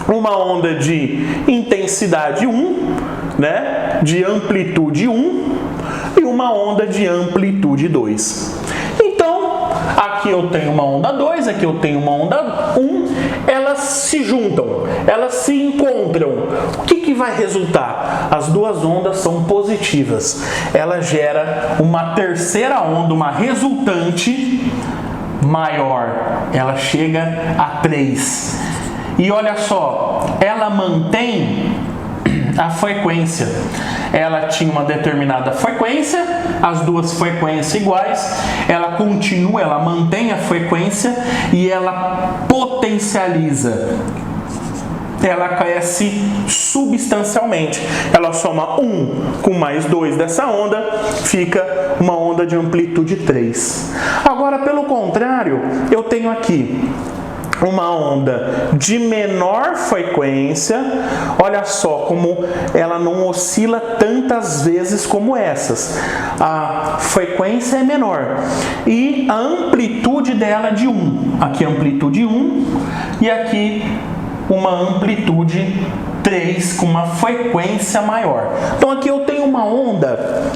A: Uma onda de intensidade 1, né, de amplitude 1, e uma onda de amplitude 2. Então, aqui eu tenho uma onda 2, aqui eu tenho uma onda 1, elas se juntam, elas se encontram. O que vai resultar? As duas ondas são positivas. Ela gera uma terceira onda, uma resultante maior. Ela chega a 3. E olha só, ela mantém a frequência, ela tinha uma determinada frequência, as duas frequências iguais, ela continua, ela mantém a frequência e ela potencializa. Ela cresce substancialmente. Ela soma 1 com mais 2 dessa onda, fica uma onda de amplitude 3. Agora, pelo contrário, eu tenho aqui uma onda de menor frequência. Olha só como ela não oscila tantas vezes como essas. A frequência é menor e a amplitude dela é de 1. Aqui amplitude 1 e aqui uma amplitude 3 com uma frequência maior. Então aqui eu tenho uma onda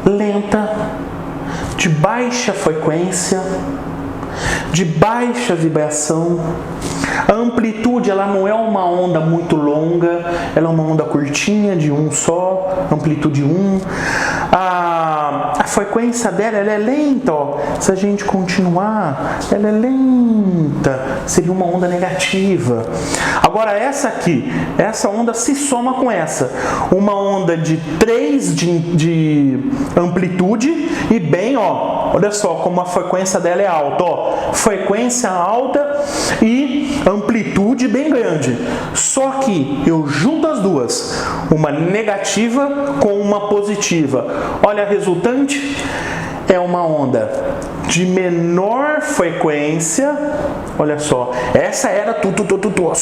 A: lenta, de baixa frequência, de baixa vibração. A amplitude, ela não é uma onda muito longa, ela é uma onda curtinha, de 1 só, amplitude 1. A frequência dela, ela é lenta, ó. Se a gente continuar, ela é lenta, seria uma onda negativa. Agora essa aqui, essa onda se soma com essa, uma onda de 3 de amplitude e bem, ó, olha só como a frequência dela é alta, ó, frequência alta e amplitude bem grande. Só que eu junto as duas, uma negativa com uma positiva. Olha a resultante, é uma onda de menor frequência. Olha só, essa era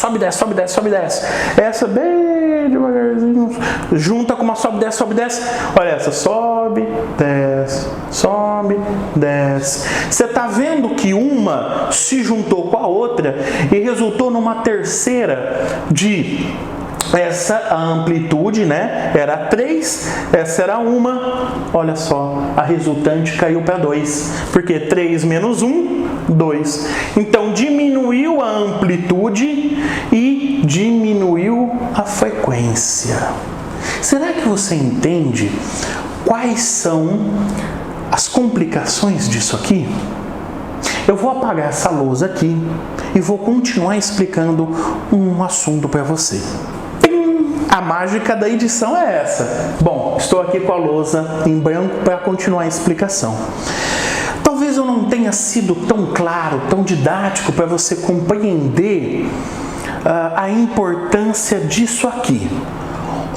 A: sobe, desce, sobe, desce, sobe, desce. Essa bem devagarzinho, junta com uma sobe, desce, sobe, desce. Olha essa, sobe, desce. Você está vendo que uma se juntou com a outra e resultou numa terceira de essa a amplitude, né? Era 3, essa era 1. Olha só, a resultante caiu para 2. Porque 3 menos 1, 2. Então diminuiu a amplitude e diminuiu a frequência. Será que você entende quais são as complicações disso aqui? Eu vou apagar essa lousa aqui e vou continuar explicando um assunto para você. A mágica da edição é essa. Bom, estou aqui com a lousa em branco para continuar a explicação. Talvez eu não tenha sido tão claro, tão didático para você compreender a importância disso aqui.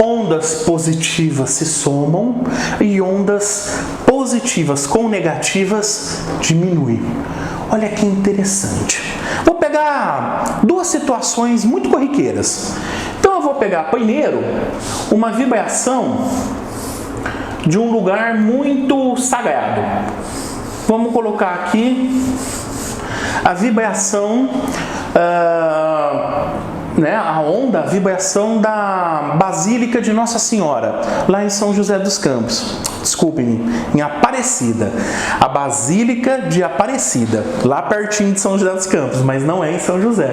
A: Ondas positivas se somam e ondas positivas com negativas diminuem. Olha que interessante. Vou pegar duas situações muito corriqueiras. Então eu vou pegar primeiro uma vibração de um lugar muito sagrado. Vamos colocar aqui a vibração, a onda, a vibração da Basílica de Nossa Senhora, lá em São José dos Campos. Desculpem, em Aparecida. A Basílica de Aparecida, lá pertinho de São José dos Campos, mas não é em São José,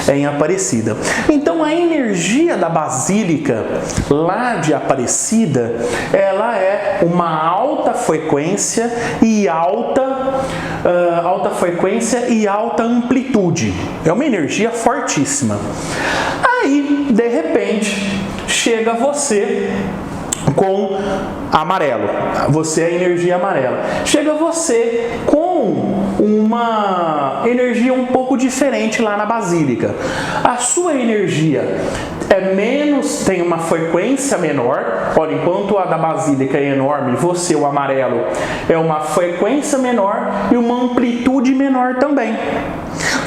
A: é em Aparecida. Então a energia da Basílica, lá de Aparecida, ela é uma alta frequência e alta amplitude. É uma energia fortíssima. Aí, de repente, chega você com amarelo. Você é a energia amarela. Chega você com uma energia um pouco diferente lá na Basílica. A sua energia é menos, tem uma frequência menor. Olha, enquanto a da Basílica é enorme, você, o amarelo, é uma frequência menor e uma amplitude menor também.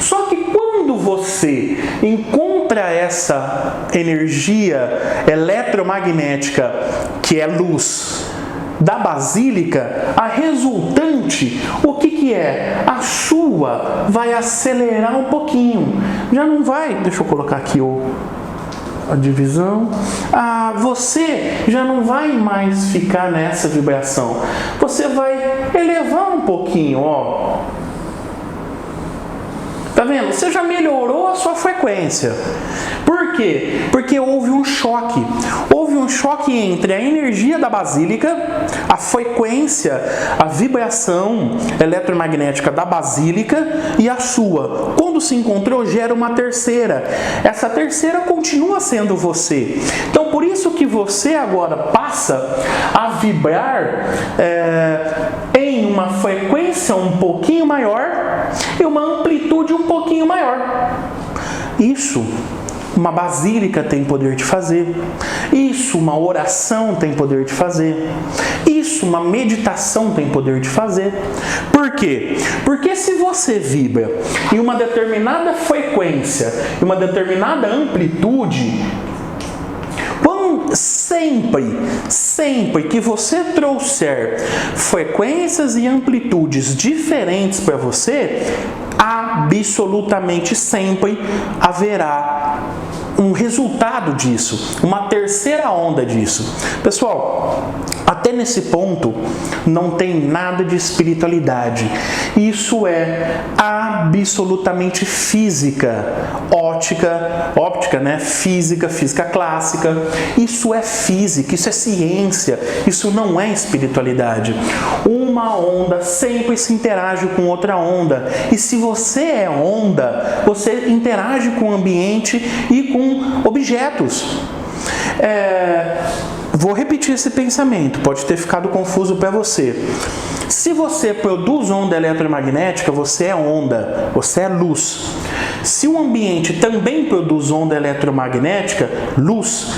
A: Só que quando você encontra essa energia eletromagnética, que é luz, da Basílica, a resultante, o que é? A sua vai acelerar um pouquinho. Já não vai, deixa eu colocar aqui a divisão. Você já não vai mais ficar nessa vibração. Você vai elevar um pouquinho, ó. Tá vendo? Você já melhorou a sua frequência. Por Por quê? Porque houve um choque. Houve um choque entre a energia da basílica, a frequência, a vibração eletromagnética da basílica e a sua. Quando se encontrou, gera uma terceira. Essa terceira continua sendo você. Então, por isso que você agora passa a vibrar em uma frequência um pouquinho maior e uma amplitude um pouquinho maior. Isso uma basílica tem poder de fazer. Isso uma oração tem poder de fazer. Isso uma meditação tem poder de fazer. Por quê? Porque se você vibra em uma determinada frequência, em uma determinada amplitude, sempre que você trouxer frequências e amplitudes diferentes para você, absolutamente sempre haverá um resultado disso, uma terceira onda disso. Pessoal, até nesse ponto não tem nada de espiritualidade. Isso é absolutamente física, óptica, né? Física clássica. Isso é física, isso é ciência, isso não é espiritualidade. Uma onda sempre se interage com outra onda. E se você é onda, você interage com o ambiente e com objetos. Vou repetir esse pensamento, pode ter ficado confuso para você. Se você produz onda eletromagnética, você é onda, você é luz. Se o ambiente também produz onda eletromagnética, luz,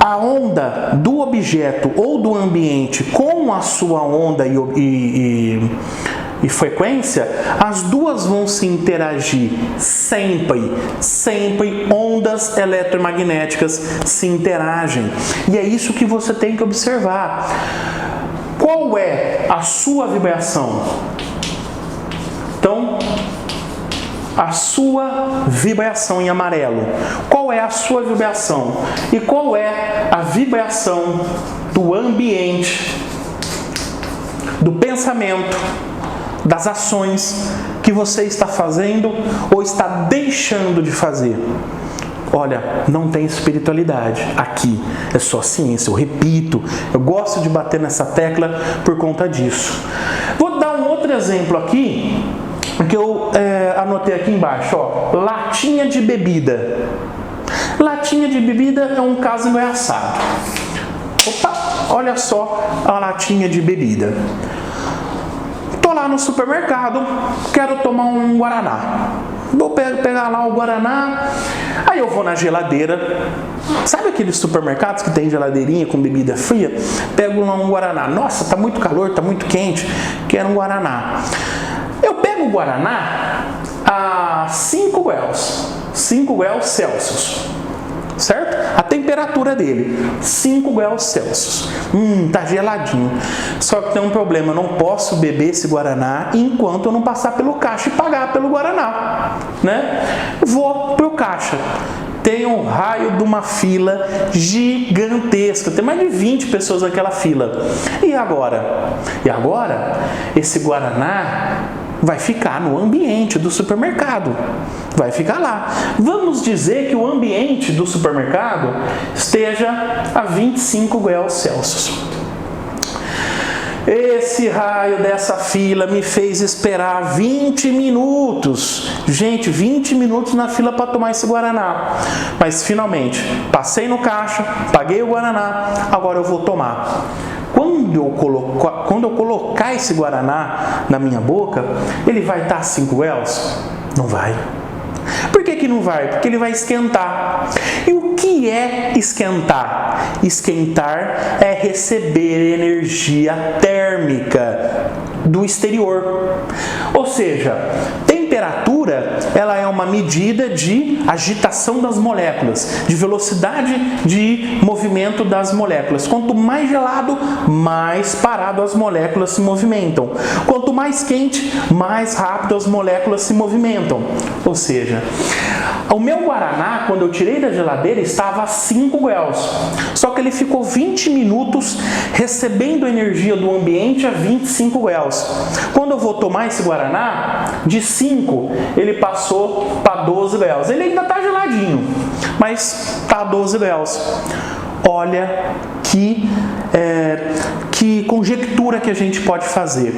A: a onda do objeto ou do ambiente com a sua onda e frequência, as duas vão se interagir sempre ondas eletromagnéticas se interagem. E é isso que você tem que observar. Qual é a sua vibração? Então, a sua vibração em amarelo. Qual é a sua vibração? E qual é a vibração do ambiente, do pensamento, das ações que você está fazendo ou está deixando de fazer? Olha, não tem espiritualidade aqui, é só ciência. Eu repito, eu gosto de bater nessa tecla por conta disso. Vou dar um outro exemplo aqui, que eu anotei aqui embaixo, ó, latinha de bebida. Latinha de bebida é um caso engraçado. Opa, olha só a latinha de bebida. Tô lá no supermercado, quero tomar um guaraná. Vou pegar lá o guaraná, aí eu vou na geladeira. Sabe aqueles supermercados que tem geladeirinha com bebida fria? Pego lá um guaraná. Nossa, tá muito calor, tá muito quente, quero um guaraná. Eu pego o guaraná a 5 graus Celsius. Certo? A temperatura dele, 5 graus Celsius. Tá geladinho. Só que tem um problema, eu não posso beber esse guaraná enquanto eu não passar pelo caixa e pagar pelo guaraná, né? Vou pro caixa. Tem um raio de uma fila gigantesca. Tem mais de 20 pessoas naquela fila. E agora? Esse guaraná vai ficar no ambiente do supermercado. Vai ficar lá. Vamos dizer que o ambiente do supermercado esteja a 25 graus Celsius. Esse raio dessa fila me fez esperar 20 minutos. Gente, 20 minutos na fila para tomar esse guaraná. Mas finalmente, passei no caixa, paguei o guaraná, agora eu vou tomar. Quando eu colocar esse guaraná na minha boca, ele vai estar a 5 graus? Não vai. Por que não vai? Porque ele vai esquentar. E o que é esquentar? Esquentar é receber energia térmica do exterior. Ou seja, temperatura, ela é uma medida de agitação das moléculas, de velocidade de movimento das moléculas. Quanto mais gelado, mais parado as moléculas se movimentam. Quanto mais quente, mais rápido as moléculas se movimentam. Ou seja, o meu guaraná, quando eu tirei da geladeira, estava a 5 graus. Só que ele ficou 20 minutos recebendo energia do ambiente a 25 graus. Quando eu vou tomar esse guaraná, de 5, ele passou passou para 12 graus. Ele ainda está geladinho, mas está a 12 graus. Olha que conjectura que a gente pode fazer.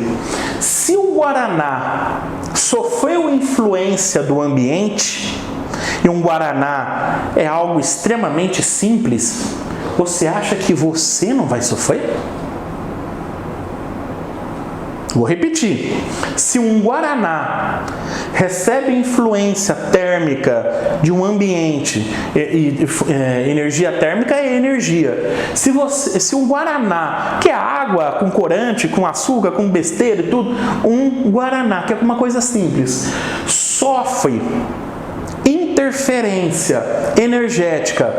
A: Se o guaraná sofreu influência do ambiente, e um guaraná é algo extremamente simples, você acha que você não vai sofrer? Vou repetir. Se um guaraná recebe influência térmica de um ambiente, energia térmica é energia. Se um guaraná, que é água com corante, com açúcar, com besteira e tudo, um guaraná, que é uma coisa simples, sofre interferência energética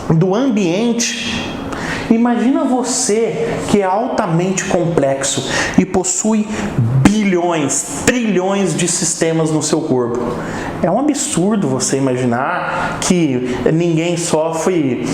A: do ambiente, imagina você que é altamente complexo e possui bilhões, trilhões de sistemas no seu corpo. É um absurdo você imaginar que ninguém sofre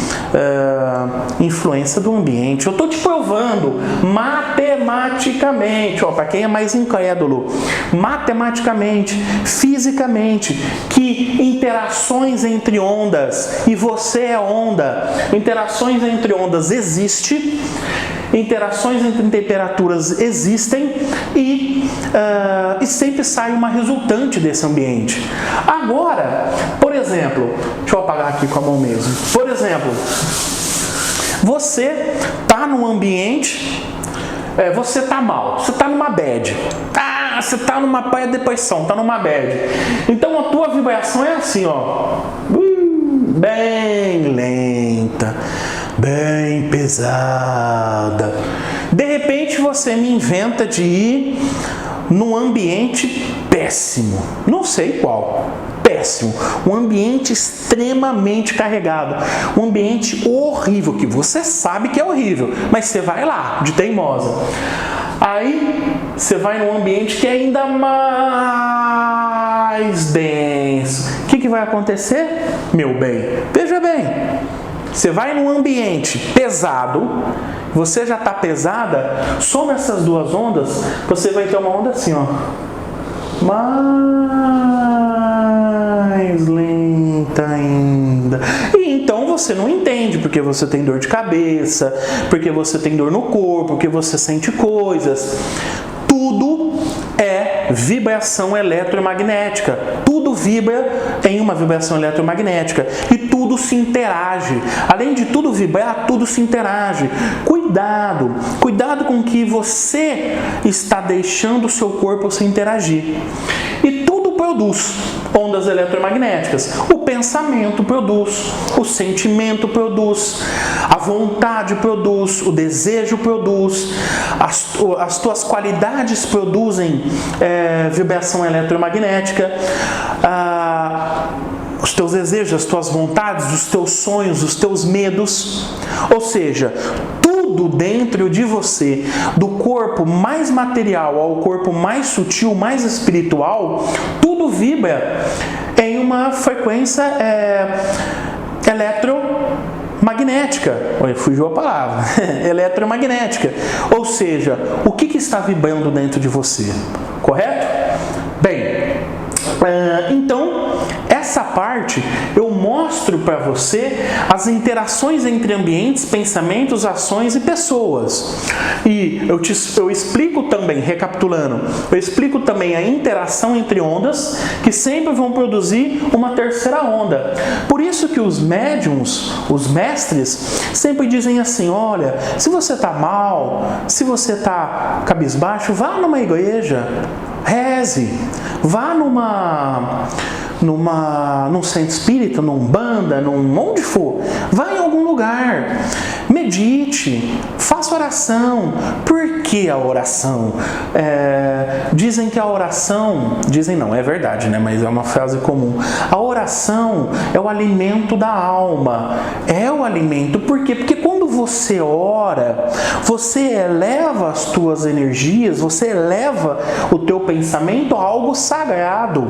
A: influência do ambiente. Eu estou te provando matematicamente, para quem é mais incrédulo, matematicamente, fisicamente, que interações entre ondas, e você é onda, interações entre ondas existem, interações entre temperaturas existem e sempre sai uma resultante desse ambiente. Agora, por exemplo, deixa eu apagar aqui com a mão mesmo. Por exemplo, você está num ambiente, você está mal, você está numa bad. Você está numa praia de depressão, está numa bad. Então a tua vibração é assim, ó, bem lenta, bem pesada. De repente você me inventa de ir num ambiente péssimo, não sei qual, péssimo, um ambiente extremamente carregado, um ambiente horrível, que você sabe que é horrível, mas você vai lá, de teimosa. Aí você vai num ambiente que é ainda mais denso. O que vai acontecer, meu bem? Veja bem, você vai num ambiente pesado, você já está pesada, soma essas duas ondas, você vai ter uma onda assim, ó, mais lenta ainda. E então você não entende, porque você tem dor de cabeça, porque você tem dor no corpo, porque você sente coisas. Tudo é vibração eletromagnética. Tudo vibra em uma vibração eletromagnética. E tudo se interage. Além de tudo vibrar, tudo se interage. Cuidado! Cuidado com o que você está deixando o seu corpo se interagir. E tudo produz ondas eletromagnéticas. O pensamento produz, o sentimento produz, a vontade produz, o desejo produz, as tuas qualidades produzem vibração eletromagnética, os teus desejos, as tuas vontades, os teus sonhos, os teus medos. Ou seja, tudo dentro de você, do corpo mais material ao corpo mais sutil, mais espiritual, tudo vibra em uma frequência eletromagnética. Olha, fugiu a palavra. Eletromagnética. Ou seja, o que está vibrando dentro de você? Correto? Bem, então, essa parte eu mostro para você as interações entre ambientes, pensamentos, ações e pessoas. E eu explico também, recapitulando, eu explico também a interação entre ondas, que sempre vão produzir uma terceira onda. Por isso que os médiums, os mestres, sempre dizem assim, olha, se você está mal, se você está cabisbaixo, vá numa igreja, reze, vá num centro espírita, num Umbanda, onde for, vá em algum lugar, medite, faça oração. Por que a oração? Dizem que a oração, dizem não, é verdade, né? Mas é uma frase comum. A oração é o alimento da alma, é o alimento. Por quê? Porque quando você ora, você eleva as tuas energias, você eleva o teu pensamento a algo sagrado.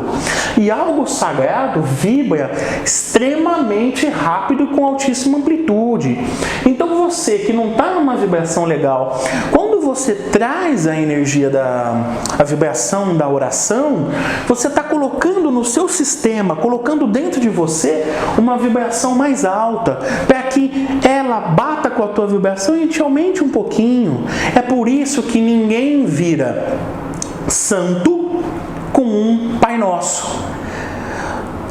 A: E algo sagrado vibra extremamente rápido e com altíssima amplitude. Então você que não está numa vibração legal, quando você traz a energia a vibração da oração, você está colocando colocando no seu sistema, colocando dentro de você uma vibração mais alta, para que ela bata com a tua vibração e te aumente um pouquinho. É por isso que ninguém vira santo com um Pai Nosso.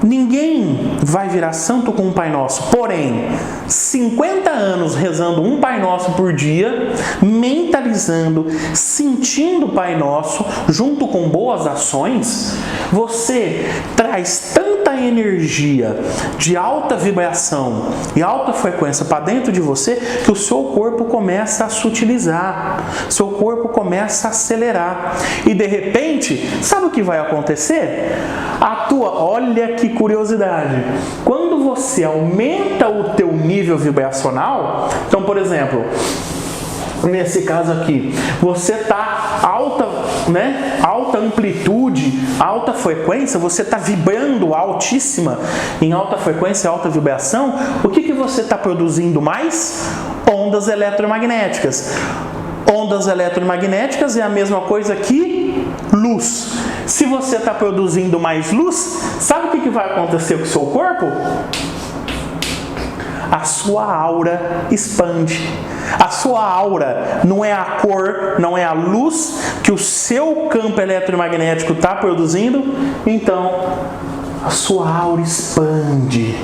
A: Ninguém vai virar santo com um Pai Nosso. Porém, 50 anos rezando um Pai Nosso por dia, mentalizando, sentindo o Pai Nosso, junto com boas ações, você traz tanta energia de alta vibração e alta frequência para dentro de você que o seu corpo começa a sutilizar, seu corpo começa a acelerar. E de repente, sabe o que vai acontecer? Olha que curiosidade, quando você aumenta o teu nível vibracional, então, por exemplo, nesse caso aqui, você está alta amplitude, alta frequência, você está vibrando altíssima, em alta frequência, alta vibração, o que você está produzindo mais? Ondas eletromagnéticas. Ondas eletromagnéticas é a mesma coisa que luz. Se você está produzindo mais luz, sabe o que vai acontecer com o seu corpo? A sua aura expande. A sua aura não é a cor, não é a luz que o seu campo eletromagnético está produzindo, então a sua aura expande.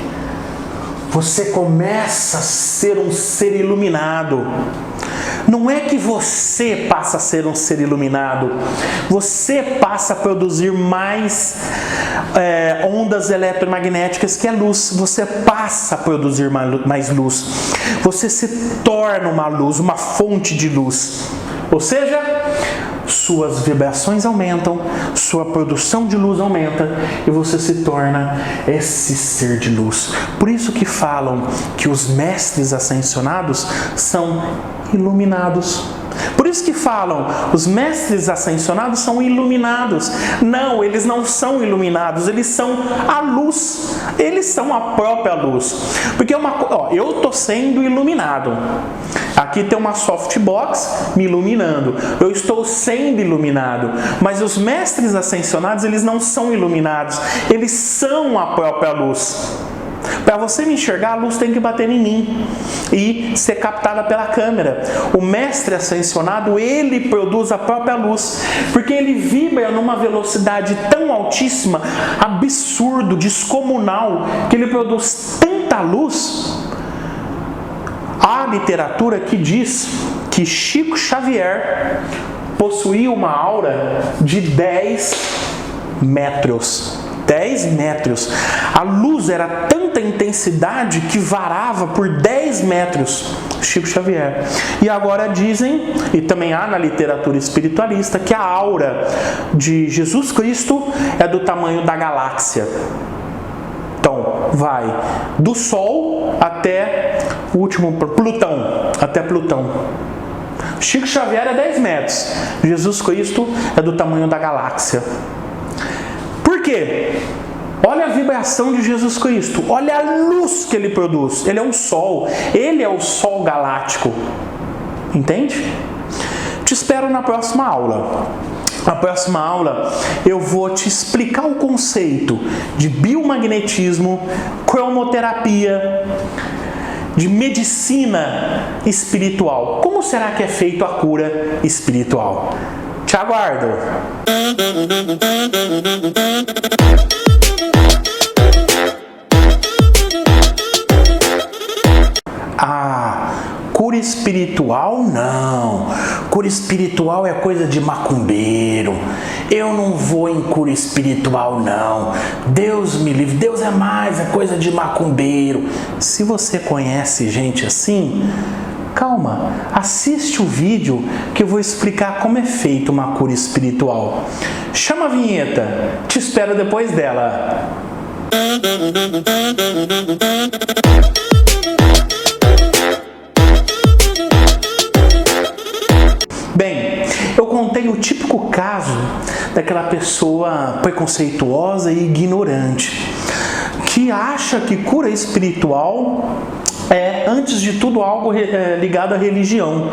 A: Você começa a ser um ser iluminado. Não é que você passa a ser um ser iluminado, você passa a produzir mais ondas eletromagnéticas que a luz, você passa a produzir mais luz, você se torna uma luz, uma fonte de luz, ou seja, suas vibrações aumentam, sua produção de luz aumenta e você se torna esse ser de luz. Por isso que falam que os mestres ascensionados são iluminados. Por isso que falam, os mestres ascensionados são iluminados. Não, eles não são iluminados, eles são a luz. Eles são a própria luz. Porque eu estou sendo iluminado. Aqui tem uma softbox me iluminando. Eu estou sendo iluminado. Mas os mestres ascensionados, eles não são iluminados. Eles são a própria luz. Para você me enxergar, a luz tem que bater em mim e ser captada pela câmera. O mestre ascensionado, ele produz a própria luz, porque ele vibra numa velocidade tão altíssima, absurdo, descomunal, que ele produz tanta luz. Há literatura que diz que Chico Xavier possuía uma aura de 10 metros. 10 metros. A luz era tanta intensidade que varava por 10 metros. Chico Xavier. E agora dizem, e também há na literatura espiritualista, que a aura de Jesus Cristo é do tamanho da galáxia. Então, vai do Sol até o último Plutão, até Plutão. Chico Xavier é 10 metros. Jesus Cristo é do tamanho da galáxia. Por quê? Olha a vibração de Jesus Cristo. Olha a luz que ele produz. Ele é um sol. Ele é o sol galáctico. Entende? Te espero na próxima aula. Na próxima aula eu vou te explicar o conceito de biomagnetismo, cromoterapia, de medicina espiritual. Como será que é feito a cura espiritual? Te aguardo! Cura espiritual não. Cura espiritual é coisa de macumbeiro. Eu não vou em cura espiritual não. Deus me livre. Deus é mais, é coisa de macumbeiro. Se você conhece gente assim, calma, assiste o vídeo que eu vou explicar como é feita uma cura espiritual. Chama a vinheta, te espero depois dela. Bem, eu contei o típico caso daquela pessoa preconceituosa e ignorante, que acha que cura espiritual é, antes de tudo, algo ligado à religião.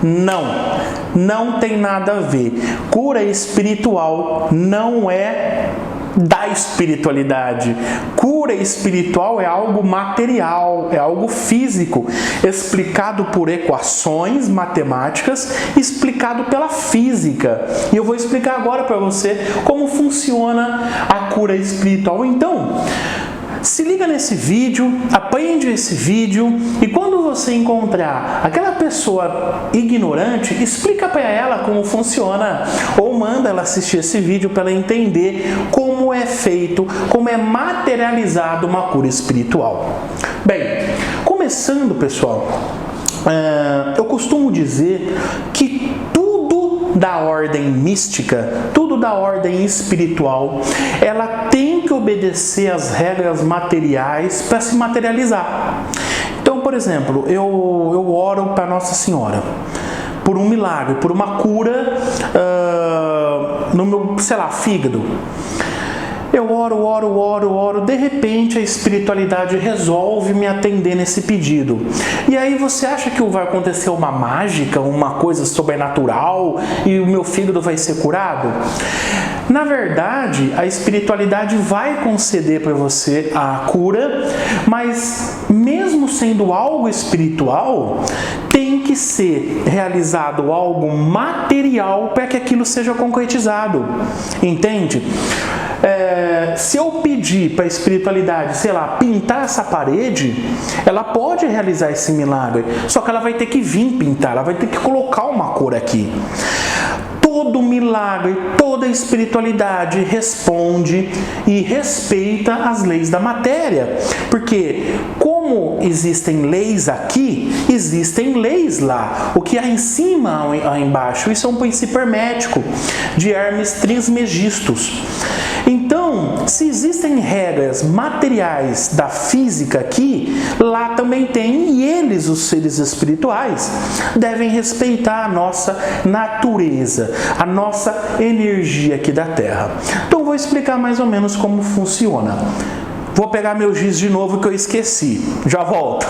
A: Não tem nada a ver. Cura espiritual não é da espiritualidade. Cura espiritual é algo material, é algo físico, explicado por equações matemáticas, explicado pela física. E eu vou explicar agora para você como funciona a cura espiritual. Então, se liga nesse vídeo, aprende esse vídeo e quando você encontrar aquela pessoa ignorante, explica para ela como funciona ou manda ela assistir esse vídeo para ela entender como é feito, como é materializado uma cura espiritual. Bem, começando, pessoal, eu costumo dizer que da ordem mística, tudo da ordem espiritual, ela tem que obedecer às regras materiais para se materializar. Então, por exemplo, eu oro para Nossa Senhora por um milagre, por uma cura no meu, fígado. Eu oro, de repente a espiritualidade resolve me atender nesse pedido. E aí você acha que vai acontecer uma mágica, uma coisa sobrenatural e o meu fígado vai ser curado? Na verdade, a espiritualidade vai conceder para você a cura, mas mesmo sendo algo espiritual, tem que ser realizado algo material para que aquilo seja concretizado. Entende? Se eu pedir para a espiritualidade, pintar essa parede, ela pode realizar esse milagre, só que ela vai ter que vir pintar, ela vai ter que colocar uma cor aqui. Todo milagre, toda espiritualidade responde e respeita as leis da matéria, porque como existem leis aqui, existem leis lá. O que há em cima, há embaixo, isso é um princípio hermético de Hermes Trismegistus. Então, se existem regras materiais da física aqui, lá também tem, e eles, os seres espirituais, devem respeitar a nossa natureza, a nossa energia aqui da Terra. Então, vou explicar mais ou menos como funciona. Vou pegar meu giz de novo que eu esqueci. Já volto.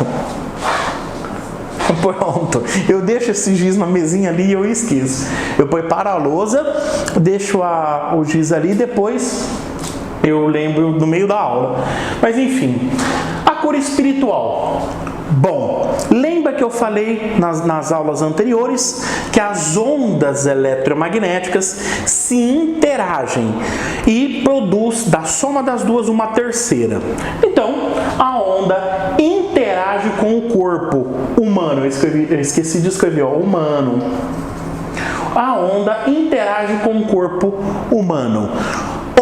A: Pronto, eu deixo esse giz na mesinha ali e eu esqueço. Eu preparo a lousa, deixo o giz ali e depois eu lembro no meio da aula. Mas enfim, a cura espiritual. Bom, lembra que eu falei nas aulas anteriores que as ondas eletromagnéticas se interagem e produz da soma das duas uma terceira. Então, a onda interage com o corpo humano. Eu esqueci de escrever, humano. A onda interage com o corpo humano.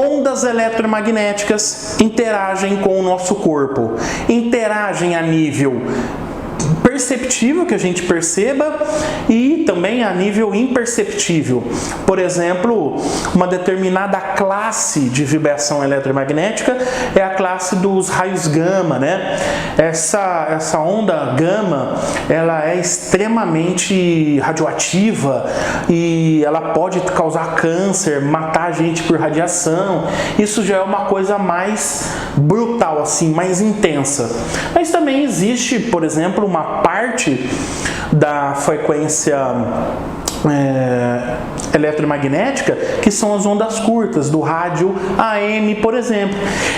A: Ondas eletromagnéticas interagem com o nosso corpo, interagem a nível perceptível, que a gente perceba, e também a nível imperceptível. Por exemplo, uma determinada classe de vibração eletromagnética é a classe dos raios gama, né? Essa onda gama, ela é extremamente radioativa e ela pode causar câncer, matar a gente por radiação. Isso já é uma coisa mais brutal, assim, mais intensa. Mas também existe, por exemplo, uma parte da frequência eletromagnética que são as ondas curtas do rádio AM, por exemplo.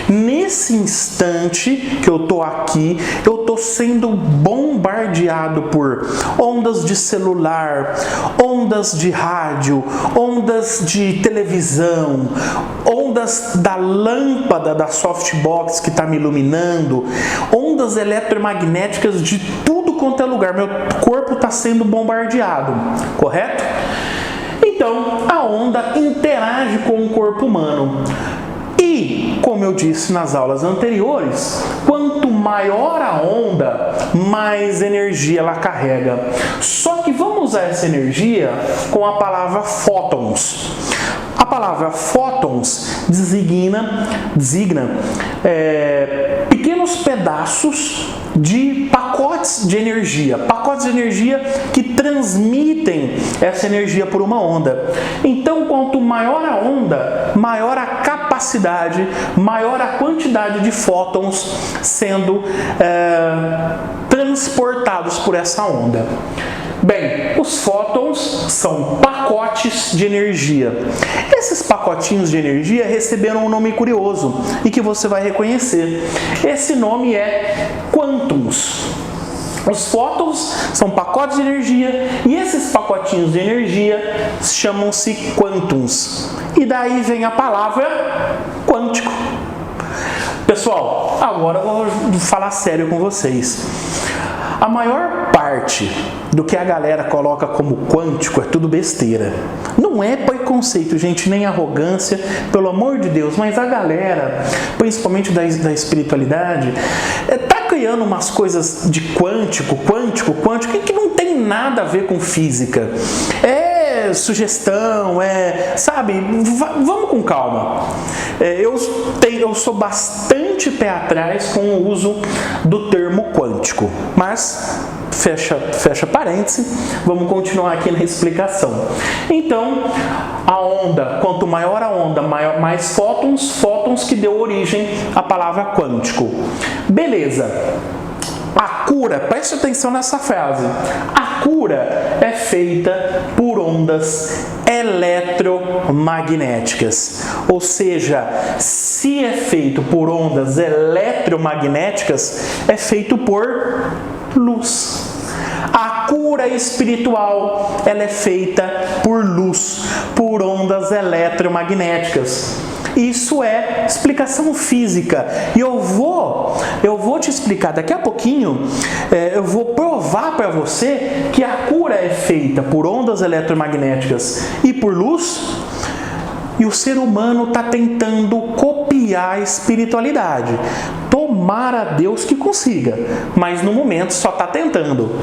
A: Nesse instante que eu estou aqui, eu estou sendo bombardeado por ondas de celular, ondas de rádio, ondas de televisão, ondas da lâmpada da softbox que está me iluminando, ondas eletromagnéticas de tudo quanto é lugar. Meu corpo está sendo bombardeado, correto? Então, a onda interage com o corpo humano. E, como eu disse nas aulas anteriores, quanto maior a onda, mais energia ela carrega. Só que vamos usar essa energia com a palavra fótons. A palavra fótons designa pequenos pedaços de pacotes de energia que transmitem essa energia por uma onda. Então, quanto maior a onda, maior a capacidade, maior a quantidade de fótons sendo transportados por essa onda. Bem, os fótons são pacotes de energia. Esses pacotinhos de energia receberam um nome curioso e que você vai reconhecer. Esse nome é quântons. Os fótons são pacotes de energia e esses pacotinhos de energia chamam-se quântons. E daí vem a palavra quântico. Pessoal, agora eu vou falar sério com vocês. A maior parte do que a galera coloca como quântico é tudo besteira. Não é preconceito, gente, nem arrogância, pelo amor de Deus, mas a galera, principalmente da espiritualidade, tá criando umas coisas de quântico, que não tem nada a ver com física. É sugestão, sabe, vamos com calma. Eu sou bastante pé atrás com o uso do termo quântico, mas fecha parênteses, vamos continuar aqui na explicação. Então, a onda, quanto maior a onda, mais fótons que deu origem à palavra quântico. Beleza. A cura, preste atenção nessa frase, a cura é feita por ondas eletromagnéticas. Ou seja, se é feito por ondas eletromagnéticas, é feito por luz. A cura espiritual, ela é feita por luz, por ondas eletromagnéticas. Isso é explicação física. E eu vou te explicar daqui a pouquinho, eu vou provar para você que a cura é feita por ondas eletromagnéticas e por luz. E o ser humano está tentando copiar a espiritualidade. Tomara a Deus que consiga, mas no momento só está tentando.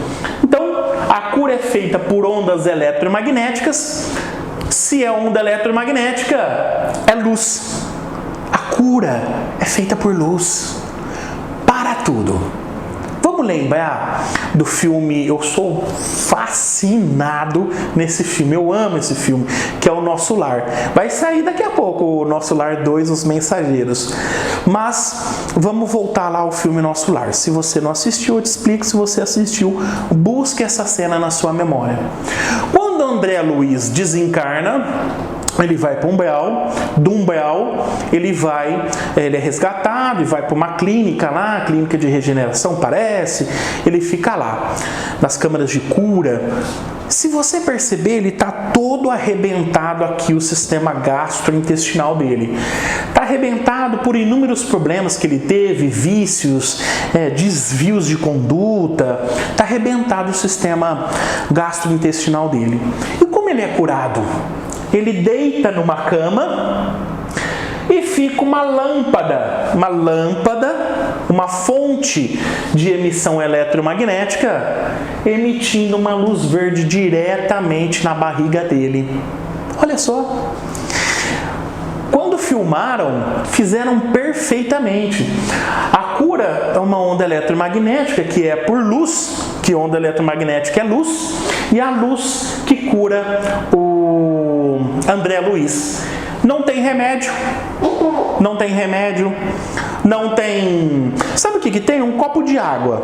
A: Então, a cura é feita por ondas eletromagnéticas. Se é onda eletromagnética, é luz. A cura é feita por luz. Para tudo. Vamos lembrar do filme, eu sou fascinado nesse filme, eu amo esse filme, que é O Nosso Lar. Vai sair daqui a pouco o Nosso Lar 2, Os Mensageiros. Mas vamos voltar lá ao filme Nosso Lar. Se você não assistiu, eu te explico. Se você assistiu, busque essa cena na sua memória. Quando André Luiz desencarna, ele vai para o umbral, do umbral ele é resgatado e vai para uma clínica lá, clínica de regeneração parece, ele fica lá, nas câmaras de cura. Se você perceber, ele está todo arrebentado aqui, o sistema gastrointestinal dele. Está arrebentado por inúmeros problemas que ele teve, vícios, desvios de conduta. Está arrebentado o sistema gastrointestinal dele. E como ele é curado? Ele deita numa cama e fica uma lâmpada, uma fonte de emissão eletromagnética, emitindo uma luz verde diretamente na barriga dele. Olha só. Quando filmaram, fizeram perfeitamente. A cura é uma onda eletromagnética que é por luz, que onda eletromagnética é luz, e a luz que cura o André Luiz. Não tem remédio. Sabe o que tem? Um copo de água.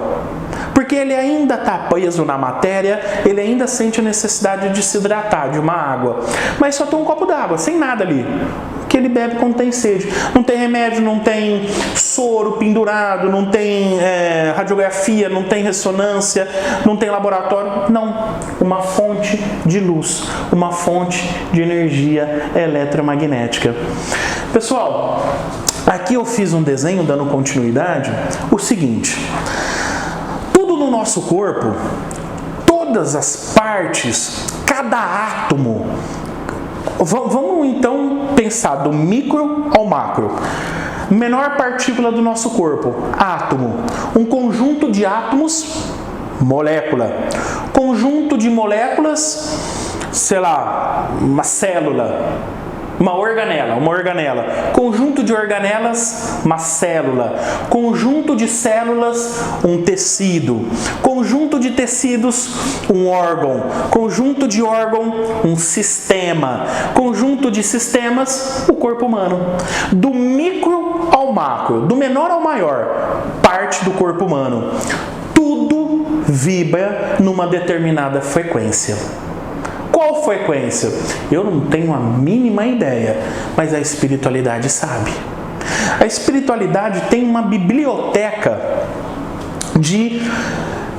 A: Porque ele ainda está preso na matéria, ele ainda sente a necessidade de se hidratar, de uma água. Mas só tem um copo d'água, sem nada ali. Que ele bebe quando tem sede. Não tem remédio, não tem soro pendurado, não tem radiografia, não tem ressonância, não tem laboratório. Não. Uma fonte de luz, uma fonte de energia eletromagnética. Pessoal, aqui eu fiz um desenho dando continuidade. O seguinte, tudo no nosso corpo, todas as partes, cada átomo. Vamos então pensar do micro ao macro. Menor partícula do nosso corpo, átomo. Um conjunto de átomos, molécula. Conjunto de moléculas, sei lá, uma célula. Uma organela. Conjunto de organelas, uma célula. Conjunto de células, um tecido. Conjunto de tecidos, um órgão. Conjunto de órgão, um sistema. Conjunto de sistemas, o corpo humano. Do micro ao macro, do menor ao maior, parte do corpo humano. Tudo vibra numa determinada frequência. Qual frequência? Eu não tenho a mínima ideia, mas a espiritualidade sabe. A espiritualidade tem uma biblioteca de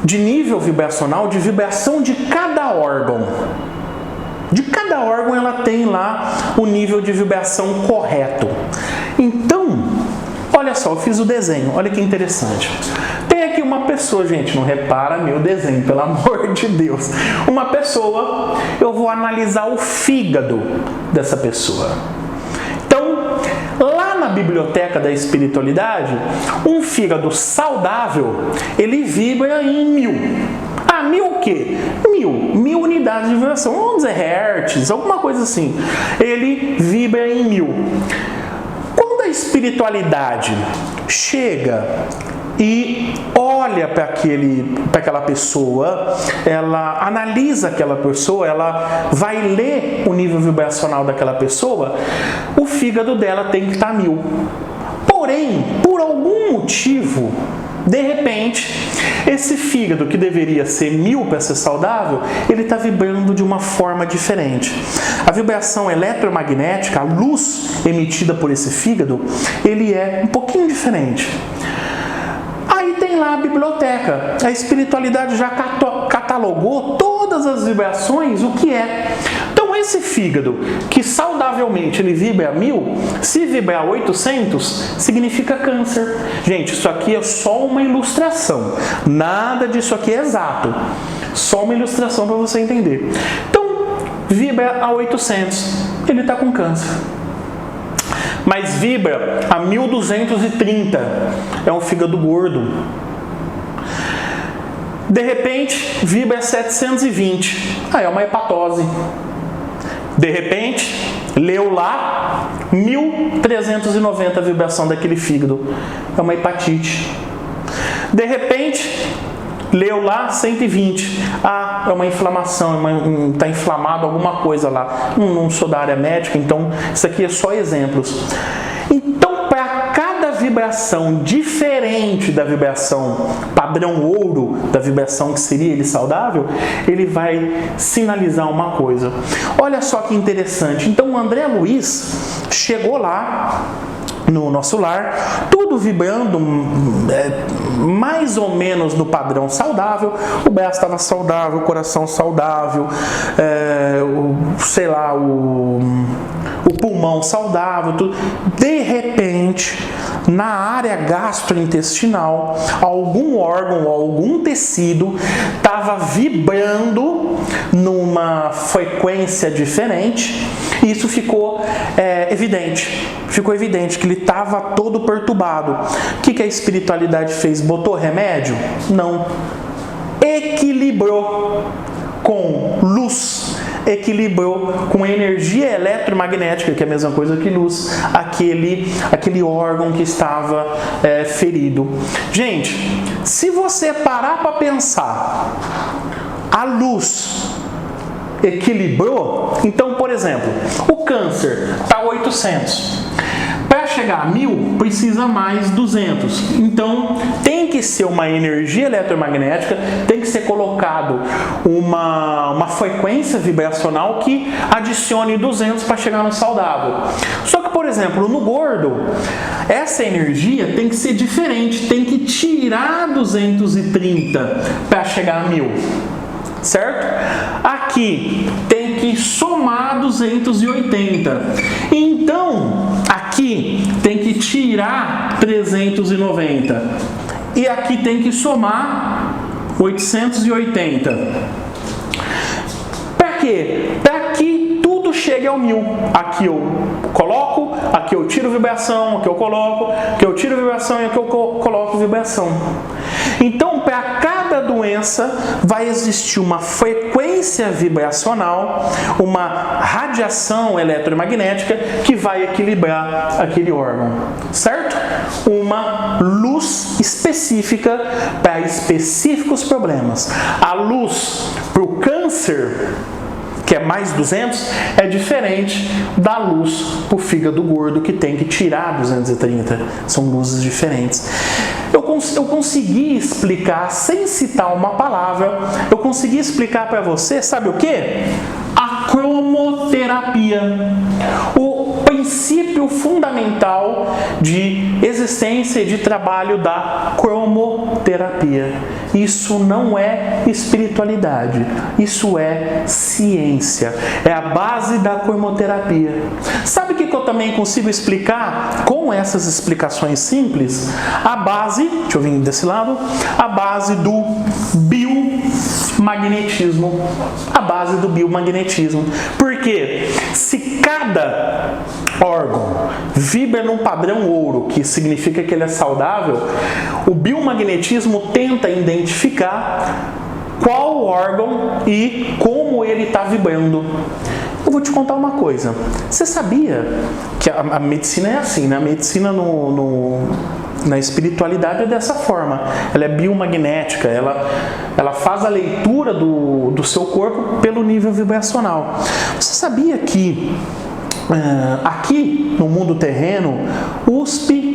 A: nível vibracional, de vibração de cada órgão. De cada órgão ela tem lá o nível de vibração correto. Então, olha só, eu fiz o desenho, olha que interessante. Tem aqui uma pessoa, gente, não repara meu desenho, pelo amor de Deus. Uma pessoa, eu vou analisar o fígado dessa pessoa. Então, lá na biblioteca da espiritualidade, um fígado saudável, ele vibra em 1000. Ah, 1000 o quê? 1000 unidades de vibração, vamos dizer hertz, alguma coisa assim. Ele vibra em 1000. Quando a espiritualidade chega e olha para aquela pessoa, ela analisa aquela pessoa, ela vai ler o nível vibracional daquela pessoa, o fígado dela tem que estar 1000. Porém, por algum motivo, de repente, esse fígado que deveria ser 1000 para ser saudável, ele está vibrando de uma forma diferente. A vibração eletromagnética, a luz emitida por esse fígado, ele é um pouquinho diferente. Aí tem lá a biblioteca. A espiritualidade já catalogou todas as vibrações, o que é. Então esse fígado, que saudavelmente ele vibra 1000, se vibrar 800, significa câncer. Gente, isso aqui é só uma ilustração. Nada disso aqui é exato. Só uma ilustração para você entender. Então, vibra a 800, ele está com câncer. Mas vibra a 1230, é um fígado gordo. De repente, vibra a 720, é uma hepatose. De repente, leu lá 1390 a vibração daquele fígado, é uma hepatite. De repente, leu lá 120, é uma inflamação, está inflamado alguma coisa lá. Não sou da área médica, então isso aqui é só exemplos. Então, para cada vibração diferente da vibração padrão ouro, da vibração que seria ele saudável, ele vai sinalizar uma coisa. Olha só que interessante. Então, o André Luiz chegou lá no nosso lar, tudo vibrando mais ou menos no padrão saudável. O braço estava saudável, o coração saudável, o pulmão saudável, tudo. De repente, na área gastrointestinal, algum órgão, algum tecido estava vibrando numa frequência diferente, e isso ficou evidente. Ficou evidente que ele estava todo perturbado. O que a espiritualidade fez? Botou remédio? Não. Equilibrou com luz, equilibrou com energia eletromagnética, que é a mesma coisa que luz, aquele órgão que estava ferido. Gente, se você parar para pensar, a luz equilibrou. Então, por exemplo, o câncer está 800. Para chegar a 1000, precisa mais 200. Então, tem que ser uma energia eletromagnética, tem que ser colocado uma frequência vibracional que adicione 200 para chegar no saudável. Só que, por exemplo, no gordo, essa energia tem que ser diferente, tem que tirar 230 para chegar a 1000. Certo? Aqui tem que somar 280. Então, aqui tem que tirar 390. E aqui tem que somar 880. Para quê? Para que tudo chegue ao 1000. Aqui eu coloco, aqui eu tiro vibração, aqui eu coloco, aqui eu tiro vibração e aqui eu coloco vibração. Então, para cada doença vai existir uma frequência vibracional, uma radiação eletromagnética que vai equilibrar aquele órgão, certo? Uma luz específica para específicos problemas. A luz para o câncer que é mais 200, é diferente da luz para o fígado gordo, que tem que tirar 230. São luzes diferentes. Eu consegui explicar, sem citar uma palavra, eu consegui explicar para você, sabe o quê? A cromoterapia. O princípio fundamental de existência e de trabalho da cromoterapia. Isso não é espiritualidade, isso é ciência, é a base da cromoterapia. Sabe o que eu também consigo explicar com essas explicações simples? A base, deixa eu vir desse lado, a base do biomagnetismo. A base do biomagnetismo. Porque se cada órgão vibra num padrão ouro, que significa que ele é saudável, o biomagnetismo tenta identificar qual órgão e como ele está vibrando. Eu vou te contar uma coisa. Você sabia que a medicina é assim, né? A medicina na espiritualidade é dessa forma. Ela é biomagnética, ela faz a leitura do seu corpo pelo nível vibracional. Você sabia que aqui no mundo terreno, USP,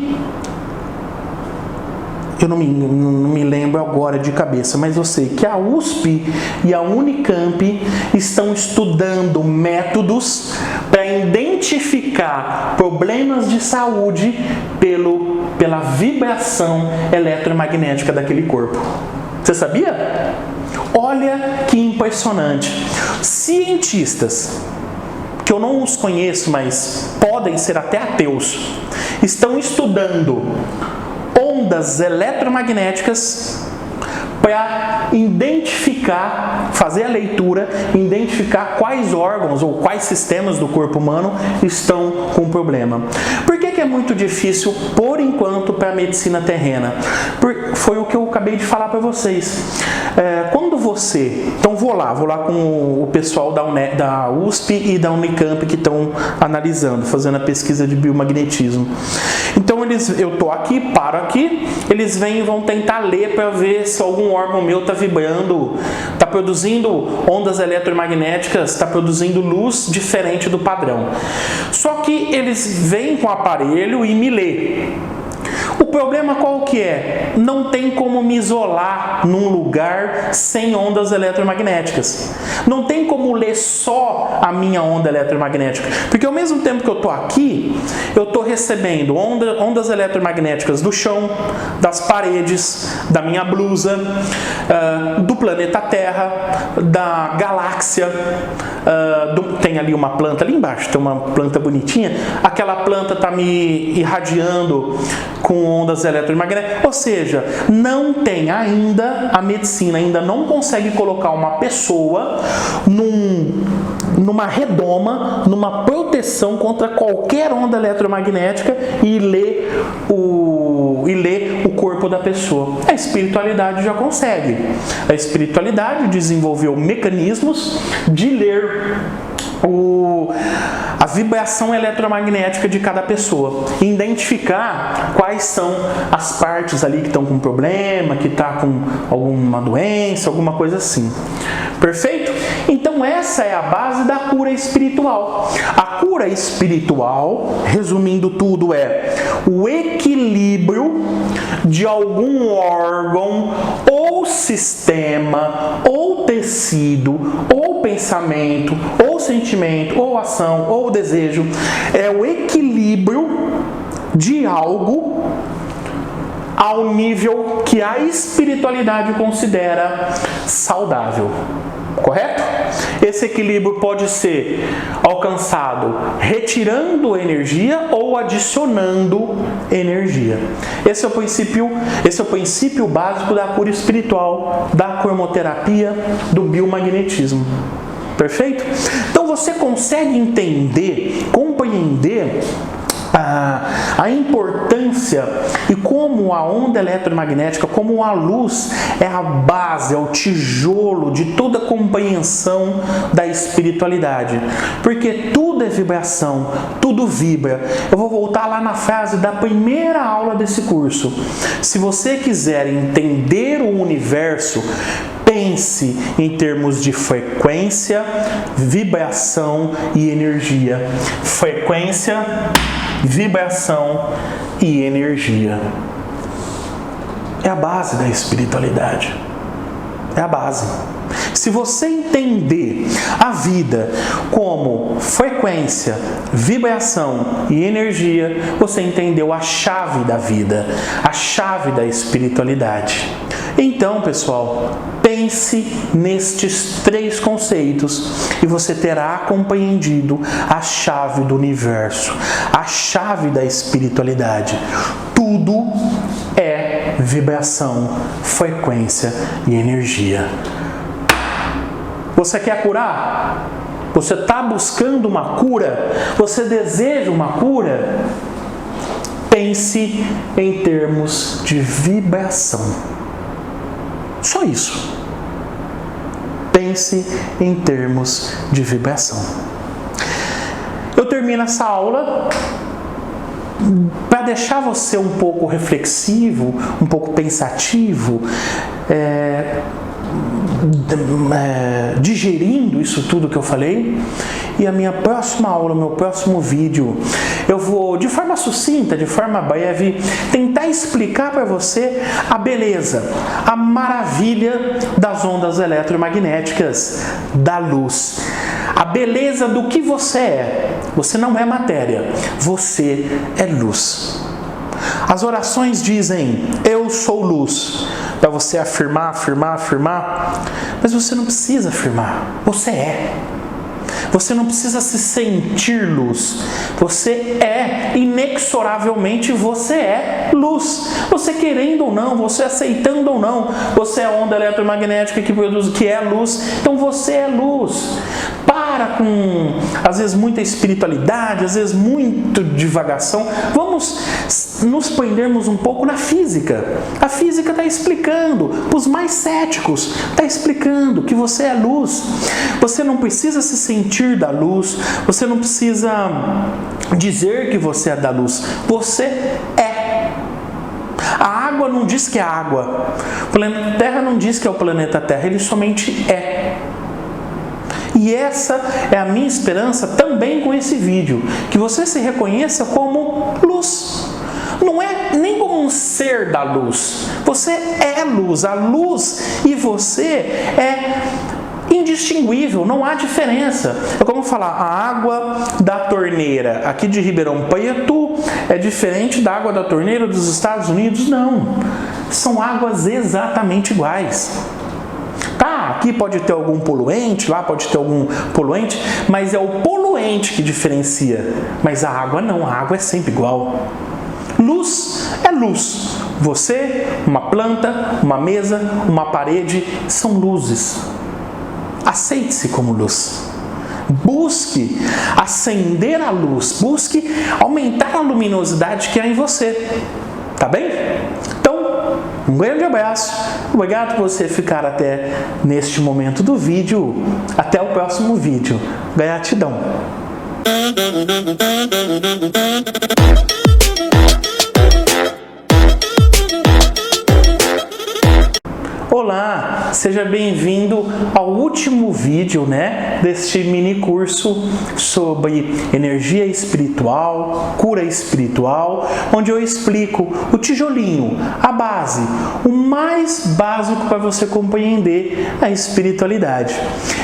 A: eu não me lembro agora de cabeça, mas eu sei que a USP e a Unicamp estão estudando métodos para identificar problemas de saúde pela vibração eletromagnética daquele corpo. Você sabia? Olha que impressionante. Cientistas, que eu não os conheço, mas podem ser até ateus, estão estudando ondas eletromagnéticas para identificar, fazer a leitura, identificar quais órgãos ou quais sistemas do corpo humano estão com problema. Por que é muito difícil, por enquanto, para a medicina terrena? Foi o que eu acabei de falar para vocês. Quando você... Então vou lá com o pessoal da USP e da Unicamp que estão analisando, fazendo a pesquisa de biomagnetismo. Então eu estou aqui, paro aqui, eles vêm e vão tentar ler para ver se algum órgão meu está vibrando, está produzindo ondas eletromagnéticas, está produzindo luz diferente do padrão. Só que eles vêm com o aparelho e me lê. O problema qual que é? Não tem como me isolar num lugar sem ondas eletromagnéticas. Não tem como ler só a minha onda eletromagnética. Porque ao mesmo tempo que eu estou aqui, eu estou recebendo ondas eletromagnéticas do chão, das paredes, da minha blusa, do planeta Terra, da galáxia. Tem ali uma planta ali embaixo, tem uma planta bonitinha. Aquela planta está me irradiando com ondas eletromagnéticas, ou seja, não tem ainda, a medicina ainda não consegue colocar uma pessoa numa redoma, numa proteção contra qualquer onda eletromagnética e ler o corpo da pessoa. A espiritualidade já consegue. A espiritualidade desenvolveu mecanismos de ler a vibração eletromagnética de cada pessoa, identificar quais são as partes ali que estão com problema, que está com alguma doença, alguma coisa assim. Perfeito? Então essa é a base da cura espiritual. A cura espiritual, resumindo tudo, é o equilíbrio de algum órgão ou sistema ou tecido ou pensamento ou sentimento ou ação ou desejo. É o equilíbrio de algo ao nível que a espiritualidade considera saudável. Correto? Esse equilíbrio pode ser alcançado retirando energia ou adicionando energia. Esse é o princípio básico da cura espiritual, da cromoterapia, do biomagnetismo. Perfeito? Então você consegue entender, compreender a importância e como a onda eletromagnética, como a luz é a base, é o tijolo de toda a compreensão da espiritualidade. Porque tudo é vibração, tudo vibra. Eu vou voltar lá na frase da primeira aula desse curso. Se você quiser entender o universo, pense em termos de frequência, vibração e energia. Frequência, vibração e energia. É a base da espiritualidade. É a base. Se você entender a vida como frequência, vibração e energia, você entendeu a chave da vida, a chave da espiritualidade. Então, pessoal, pense nestes 3 conceitos e você terá compreendido a chave do universo, a chave da espiritualidade. Tudo é vibração, frequência e energia. Você quer curar? Você está buscando uma cura? Você deseja uma cura? Pense em termos de vibração. Só isso. Pense em termos de vibração. Eu termino essa aula para deixar você um pouco reflexivo, um pouco pensativo, digerindo isso tudo que eu falei. E a minha próxima aula, meu próximo vídeo, eu vou, de forma sucinta, de forma breve, tentar explicar para você a beleza, a maravilha das ondas eletromagnéticas, da luz. A beleza do que você é. Você não é matéria, você é luz. As orações dizem, eu sou luz, para você afirmar, mas você não precisa afirmar, você é. Você não precisa se sentir luz. Você é, inexoravelmente, você é luz. Você querendo ou não, você aceitando ou não, você é a onda eletromagnética que produz, que é luz. Então você é luz. Para com, às vezes, muita espiritualidade, às vezes, muito divagação. Vamos nos prendermos um pouco na física. A física está explicando, os mais céticos, está explicando que você é luz. Você não precisa se sentir da luz, você não precisa dizer que você é da luz, você é. A água não diz que é água, o planeta Terra não diz que é o planeta Terra, ele somente é. E essa é a minha esperança também com esse vídeo, que você se reconheça como luz. Não é nem como um ser da luz, você é luz, a luz e você é indistinguível, não há diferença. É como falar, a água da torneira aqui de Ribeirão Preto é diferente da água da torneira dos Estados Unidos? Não, são águas exatamente iguais. Tá, aqui pode ter algum poluente, lá pode ter algum poluente, mas é o poluente que diferencia. Mas a água não, a água é sempre igual. Luz é luz. Você, uma planta, uma mesa, uma parede, são luzes. Aceite-se como luz. Busque acender a luz, busque aumentar a luminosidade que há em você. Tá bem? Então, um grande abraço. Obrigado por você ficar até neste momento do vídeo. Até o próximo vídeo. Gratidão. Olá, seja bem-vindo ao último vídeo, deste mini curso sobre energia espiritual, cura espiritual, onde eu explico o tijolinho, a base, o mais básico para você compreender a espiritualidade.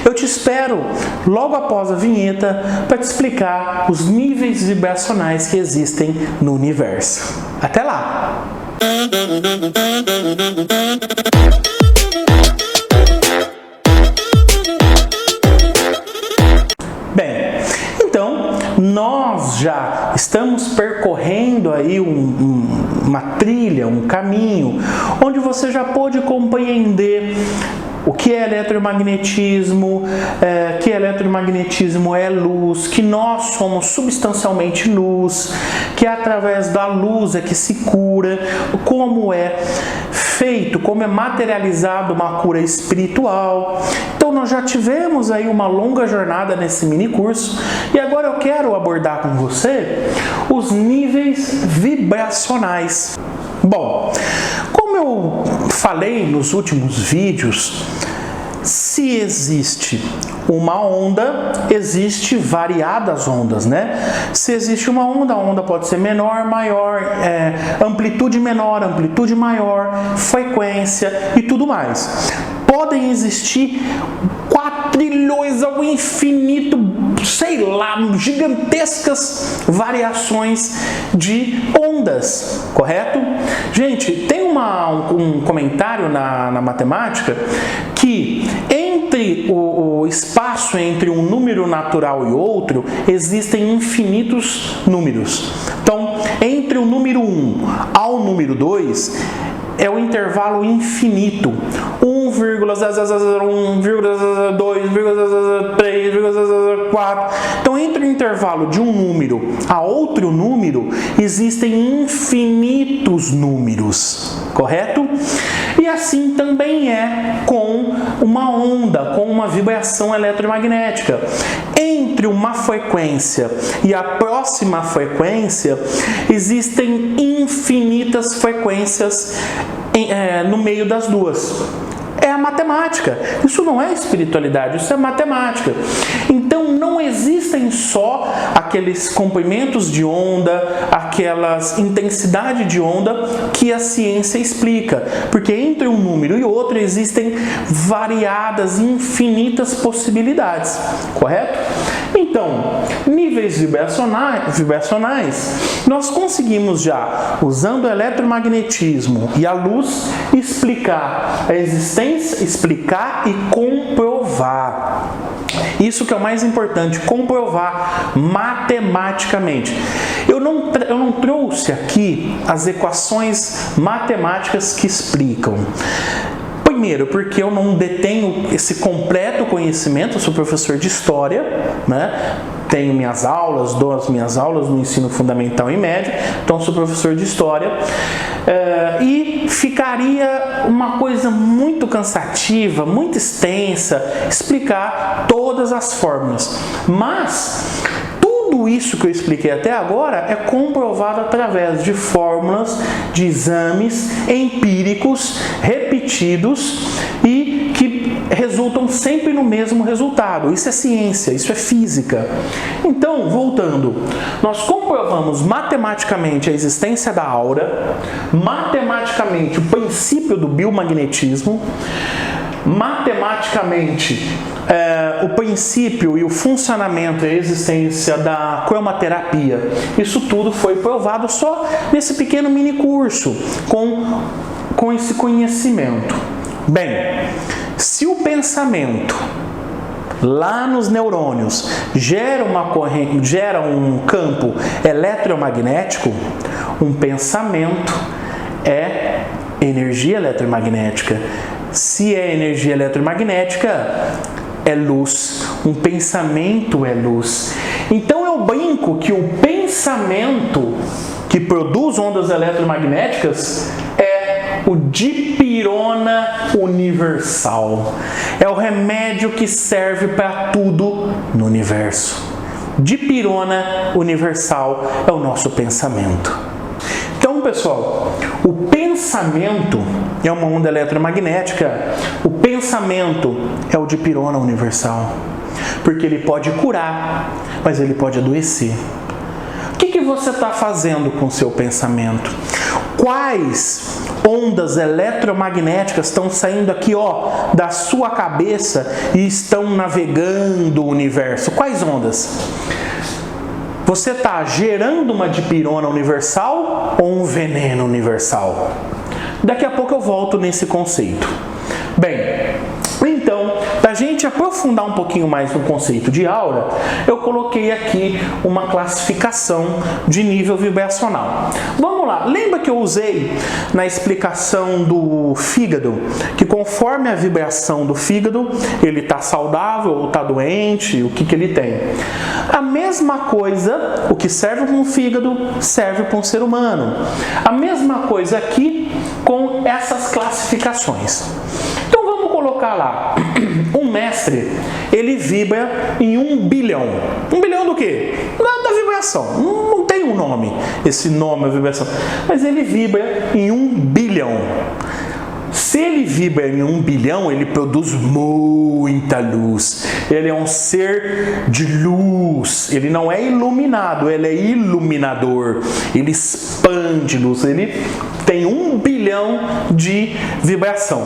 A: Eu te espero logo após a vinheta para te explicar os níveis vibracionais que existem no universo. Até lá! Bem, então nós já estamos percorrendo aí uma trilha, um caminho, onde você já pôde compreender o que é eletromagnetismo, que eletromagnetismo é luz, que nós somos substancialmente luz, que através da luz é que se cura, como é feito, como é materializado uma cura espiritual. Então nós já tivemos aí uma longa jornada nesse mini curso e agora eu quero abordar com você os níveis vibracionais. Bom, como eu falei nos últimos vídeos, Se existe uma onda, existe variadas ondas, né? Se existe uma onda, a onda pode ser menor, maior, amplitude menor, amplitude maior, frequência e tudo mais. Podem existir quatrilhões ao infinito, sei lá, gigantescas variações de ondas, correto? Gente, tem um comentário na matemática que entre o espaço entre um número natural e outro existem infinitos números. Então, entre o número 1 ao número 2 é o intervalo infinito. 1,001,2,3,4. Então, entre o intervalo de um número a outro número, existem infinitos números, correto? E assim também é com uma onda, com uma vibração eletromagnética. Entre uma frequência e a próxima frequência, existem infinitas frequências no meio das duas. É a matemática. Isso não é espiritualidade, isso é matemática. Então não existem só aqueles comprimentos de onda, aquelas intensidades de onda que a ciência explica, porque entre um número e outro existem variadas, infinitas possibilidades, correto? Então, níveis vibracionais, nós conseguimos já, usando o eletromagnetismo e a luz, explicar a existência, explicar e comprovar. Isso que é o mais importante, comprovar matematicamente. Eu não trouxe aqui as equações matemáticas que explicam. Primeiro, porque eu não detenho esse completo conhecimento, eu sou professor de História, né? Tenho minhas aulas, dou as minhas aulas no ensino fundamental e médio, então sou professor de História, e ficaria uma coisa muito cansativa, muito extensa, explicar todas as fórmulas. Mas tudo isso que eu expliquei até agora é comprovado através de fórmulas, de exames empíricos, repetidos e que resultam sempre no mesmo resultado. Isso é ciência, isso é física. Então, voltando, nós comprovamos matematicamente a existência da aura, matematicamente o princípio do biomagnetismo, matematicamente o princípio e o funcionamento e a existência da cromaterapia. Isso tudo foi provado só nesse pequeno mini curso com esse conhecimento. Bem, se o pensamento lá nos neurônios gera um campo eletromagnético, um pensamento é energia eletromagnética. Se é energia eletromagnética, é luz. Um pensamento é luz. Então eu brinco que o pensamento que produz ondas eletromagnéticas é o dipirona universal. É o remédio que serve para tudo no universo. Dipirona universal é o nosso pensamento. Então, pessoal, o pensamento é uma onda eletromagnética. O pensamento é o dipirona universal. Porque ele pode curar, mas ele pode adoecer. O que você está fazendo com o seu pensamento? Quais ondas eletromagnéticas estão saindo aqui, da sua cabeça e estão navegando o universo? Quais ondas? Você está gerando uma dipirona universal ou um veneno universal? Daqui a pouco eu volto nesse conceito. Bem, então, para a gente aprofundar um pouquinho mais no conceito de aura, eu coloquei aqui uma classificação de nível vibracional. Vamos lá, lembra que eu usei na explicação do fígado, que conforme a vibração do fígado, ele está saudável ou está doente, o que ele tem? A mesma coisa, o que serve para um fígado, serve para um ser humano. A mesma coisa aqui com essas classificações. Então vamos colocar lá, um mestre, ele vibra em 1 bilhão. 1 bilhão do quê? Da vibração. Não tem um nome, esse nome é vibração. Mas ele vibra em 1 bilhão. Se Se ele vibra em 1 bilhão, ele produz muita luz. Ele é um ser de luz. Ele não é iluminado, ele é iluminador. Ele expande luz. Ele tem 1 bilhão de vibração.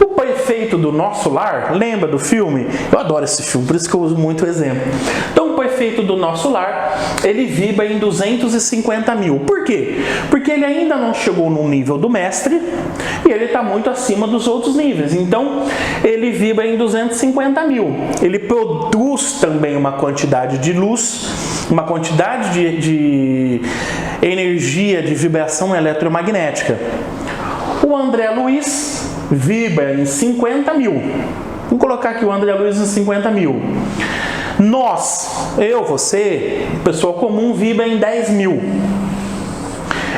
A: O prefeito do nosso lar, lembra do filme? Eu adoro esse filme, por isso que eu uso muito o exemplo. Então, o prefeito do nosso lar, ele vibra em 250 mil. Por quê? Porque ele ainda não chegou no nível do mestre e ele está muito acima dos outros níveis. Então, ele vibra em 250 mil. Ele produz também uma quantidade de luz, uma quantidade de energia, de vibração eletromagnética. O André Luiz vibra em 50 mil. Vamos colocar aqui o André Luiz em 50 mil. Nós, eu, você, pessoa comum, vibra em 10 mil.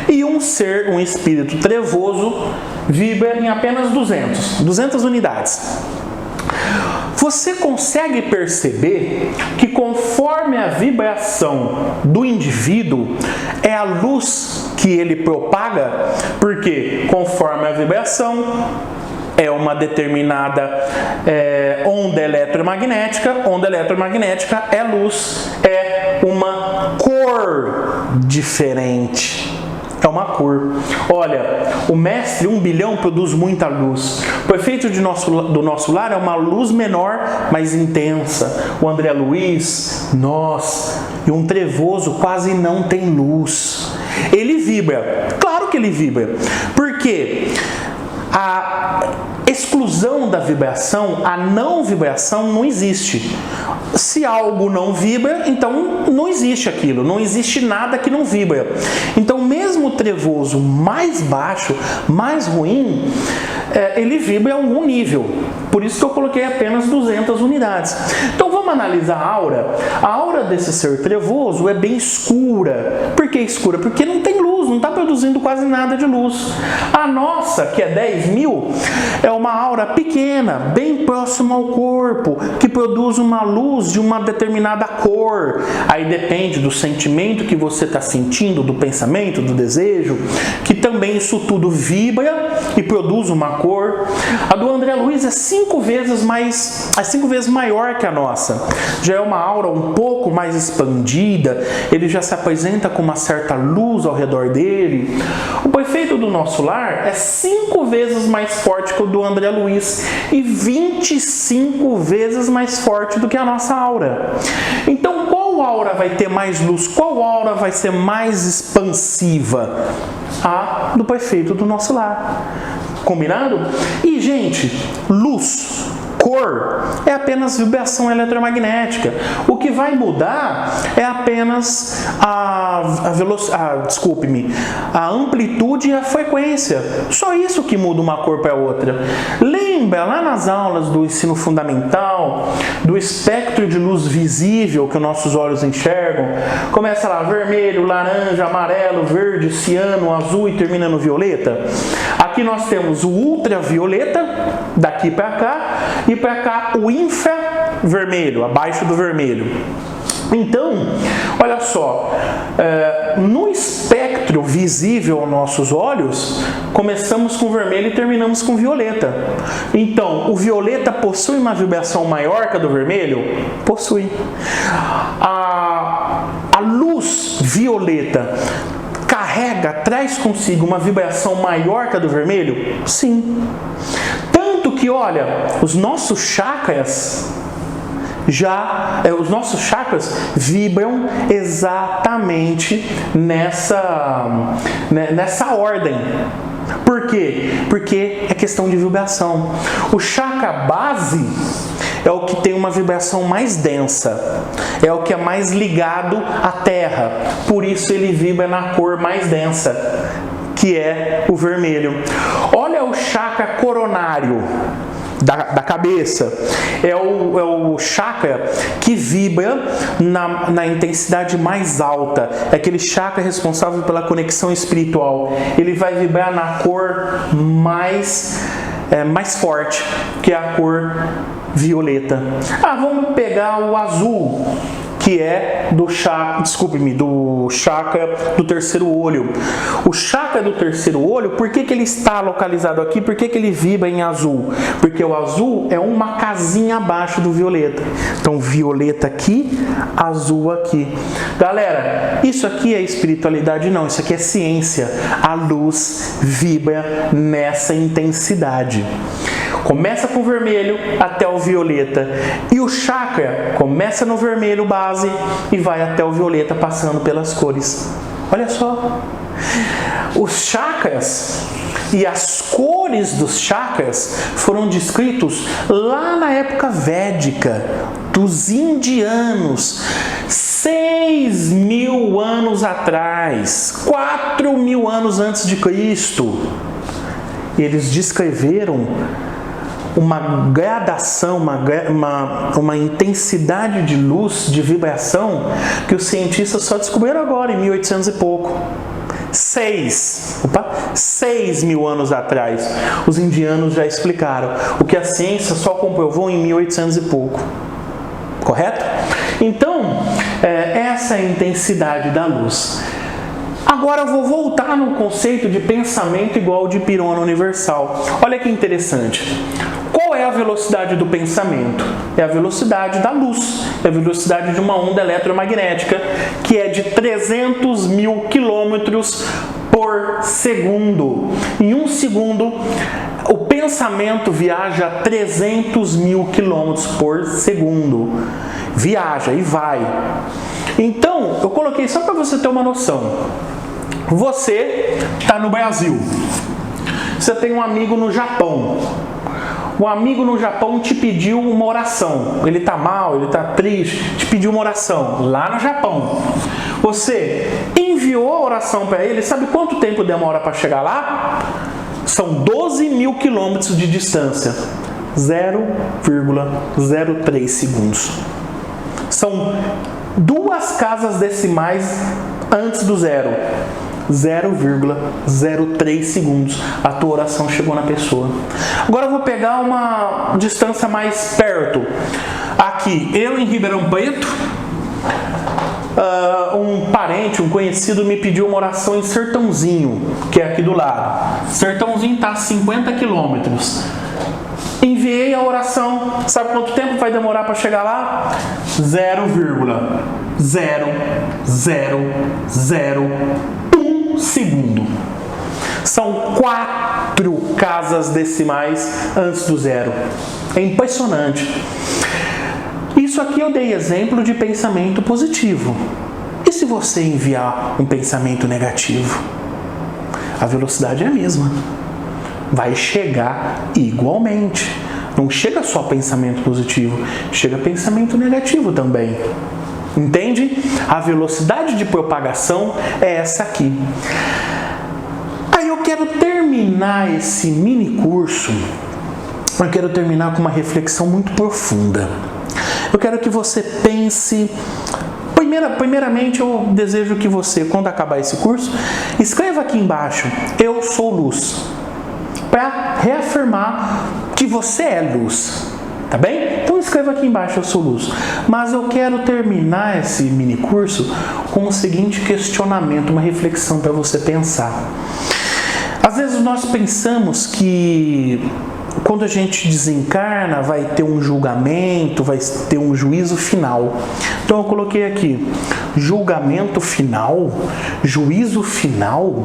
A: E um ser, um espírito trevoso, vibra em apenas 200 unidades. Você consegue perceber que conforme a vibração do indivíduo é a luz que ele propaga? Porque conforme a vibração é uma determinada onda eletromagnética é luz, é uma cor diferente. É uma cor. Olha, o mestre 1 bilhão produz muita luz. O prefeito do nosso lar é uma luz menor, mais intensa. O André Luiz, nós, e um trevoso quase não tem luz. Ele vibra. Claro que ele vibra. Por quê? A exclusão da vibração, a não vibração não existe. Se algo não vibra, então não existe aquilo, não existe nada que não vibra. Então mesmo o trevoso mais baixo, mais ruim, ele vibra a algum nível. Por isso que eu coloquei apenas 200 unidades. Então vamos analisar a aura. A aura desse ser trevoso é bem escura. Por que escura? Porque não tem luz, não está produzindo quase nada de luz. A nossa, que é 10 mil, é uma aura pequena, bem próxima ao corpo, que produz uma luz de uma determinada cor. Aí depende do sentimento que você está sentindo, do pensamento, do desejo, que também isso tudo vibra e produz uma cor. A do André Luiz é 5 vezes maior que a nossa. Já é uma aura um pouco mais expandida, ele já se apresenta com uma certa luz ao redor dele. O prefeito do nosso lar é 5 vezes mais forte que o do André Luiz e 25 vezes mais forte do que a nossa aura. Então, qual aura vai ter mais luz? Qual aura vai ser mais expansiva? A do prefeito do nosso lar. Combinado? E, gente, luz, cor, é apenas vibração eletromagnética. O que vai mudar é apenas a amplitude e a frequência. Só isso que muda uma cor para outra. Lembra lá nas aulas do ensino fundamental, do espectro de luz visível que os nossos olhos enxergam? Começa lá, vermelho, laranja, amarelo, verde, ciano, azul e termina no violeta. Aqui nós temos o ultravioleta, daqui para cá, e para cá o infravermelho, abaixo do vermelho. Então, olha só, no espectro visível aos nossos olhos, começamos com vermelho e terminamos com violeta. Então, o violeta possui uma vibração maior que a do vermelho? Possui. A luz violeta traz consigo uma vibração maior que a do vermelho? Sim. Tanto que, olha, os nossos chakras vibram exatamente nessa ordem. Por quê? Porque é questão de vibração. O chakra base é o que tem uma vibração mais densa, é o que é mais ligado à terra, por isso ele vibra na cor mais densa, que é o vermelho. Olha o chakra coronário da cabeça, é o chakra que vibra na intensidade mais alta, é aquele chakra responsável pela conexão espiritual. Ele vai vibrar na cor mais forte, que é a cor violeta. Vamos pegar o azul, que que é do chakra, do chakra do terceiro olho. O chakra do terceiro olho, por que ele está localizado aqui? Por que ele vibra em azul? Porque o azul é uma casinha abaixo do violeta. Então, violeta aqui, azul aqui. Galera, isso aqui é espiritualidade? Não, isso aqui é ciência. A luz vibra nessa intensidade. Começa com o vermelho até o violeta. E o chakra começa no vermelho base e vai até o violeta, passando pelas cores. Olha só. Os chakras e as cores dos chakras foram descritos lá na época védica, dos indianos, 6.000 anos atrás, 4.000 anos antes de Cristo. Eles descreveram uma gradação, uma intensidade de luz, de vibração, que os cientistas só descobriram agora, em 1800 e pouco. 6.000 anos atrás. Os indianos já explicaram o que a ciência só comprovou em 1800 e pouco. Correto? Então, essa é a intensidade da luz. Agora eu vou voltar no conceito de pensamento igual ao de pirona universal. Olha que interessante. Qual é a velocidade do pensamento? É a velocidade da luz, é a velocidade de uma onda eletromagnética, que é de 300.000 quilômetros por segundo. Em um segundo, o pensamento viaja a 300.000 quilômetros por segundo. Viaja e vai. Então, eu coloquei só para você ter uma noção. Você está no Brasil. Você tem um amigo no Japão. Um amigo no Japão te pediu uma oração. Ele está mal, ele está triste, te pediu uma oração lá no Japão. Você enviou a oração para ele. Sabe quanto tempo demora para chegar lá? São 12.000 quilômetros de distância. 0,03 segundos. São 2 casas decimais antes do zero. 0,03 segundos. A tua oração chegou na pessoa. Agora eu vou pegar uma distância mais perto. Aqui, eu em Ribeirão Preto, um parente, um conhecido me pediu uma oração em Sertãozinho, que é aqui do lado. Sertãozinho está a 50 quilômetros. Enviei a oração. Sabe quanto tempo vai demorar para chegar lá? 0,0001 segundo. São 4 casas decimais antes do zero. É impressionante. Isso aqui eu dei exemplo de pensamento positivo. E se você enviar um pensamento negativo? A velocidade é a mesma. Vai chegar igualmente. Não chega só pensamento positivo, chega pensamento negativo também. Entende? A velocidade de propagação é essa aqui. Aí eu quero terminar esse mini curso. Eu quero terminar com uma reflexão muito profunda. Eu quero que você pense. Primeiramente, eu desejo que você, quando acabar esse curso, escreva aqui embaixo: eu sou luz. Para reafirmar que você é luz. Tá bem? Então escreva aqui embaixo: eu sou luz. Mas eu quero terminar esse mini curso com o seguinte questionamento, uma reflexão para você pensar. Às vezes nós pensamos que quando a gente desencarna vai ter um julgamento, vai ter um juízo final. Então eu coloquei aqui: julgamento final, juízo final.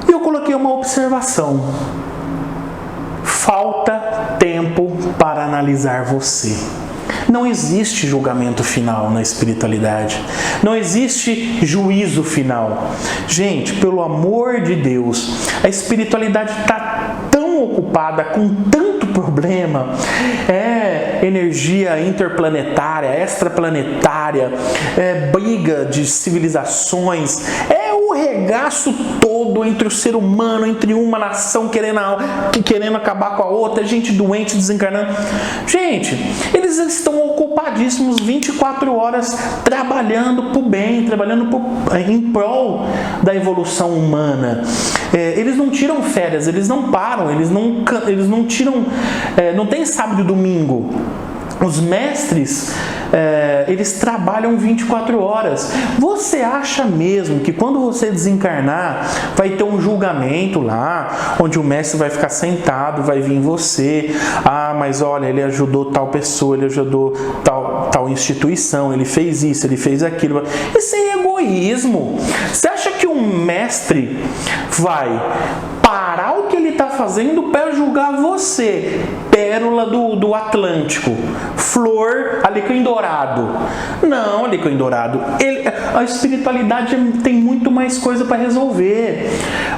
A: E eu coloquei uma observação: falta tempo para analisar você. Não existe julgamento final na espiritualidade. Não existe juízo final. Gente, pelo amor de Deus, a espiritualidade está tão ocupada com tanto problema. Energia interplanetária, extraplanetária, briga de civilizações, o regaço todo entre o ser humano, entre uma nação querendo acabar com a outra, gente doente, desencarnando. Gente, eles estão ocupadíssimos 24 horas trabalhando para o bem, trabalhando em prol da evolução humana. Eles não tiram férias, eles não param, eles não tiram, não tem sábado e domingo. Os mestres eles trabalham 24 horas. Você acha mesmo que quando você desencarnar, vai ter um julgamento lá, onde o mestre vai ficar sentado, vai vir você, mas olha, ele ajudou tal pessoa, ele ajudou tal instituição, ele fez isso, ele fez aquilo. Isso é egoísmo. Você acha que um mestre vai parar o que ele está fazendo para julgar você? Pérola do Atlântico, flor, alecrim dourado. Não, alecrim dourado. A espiritualidade tem muito mais coisa para resolver.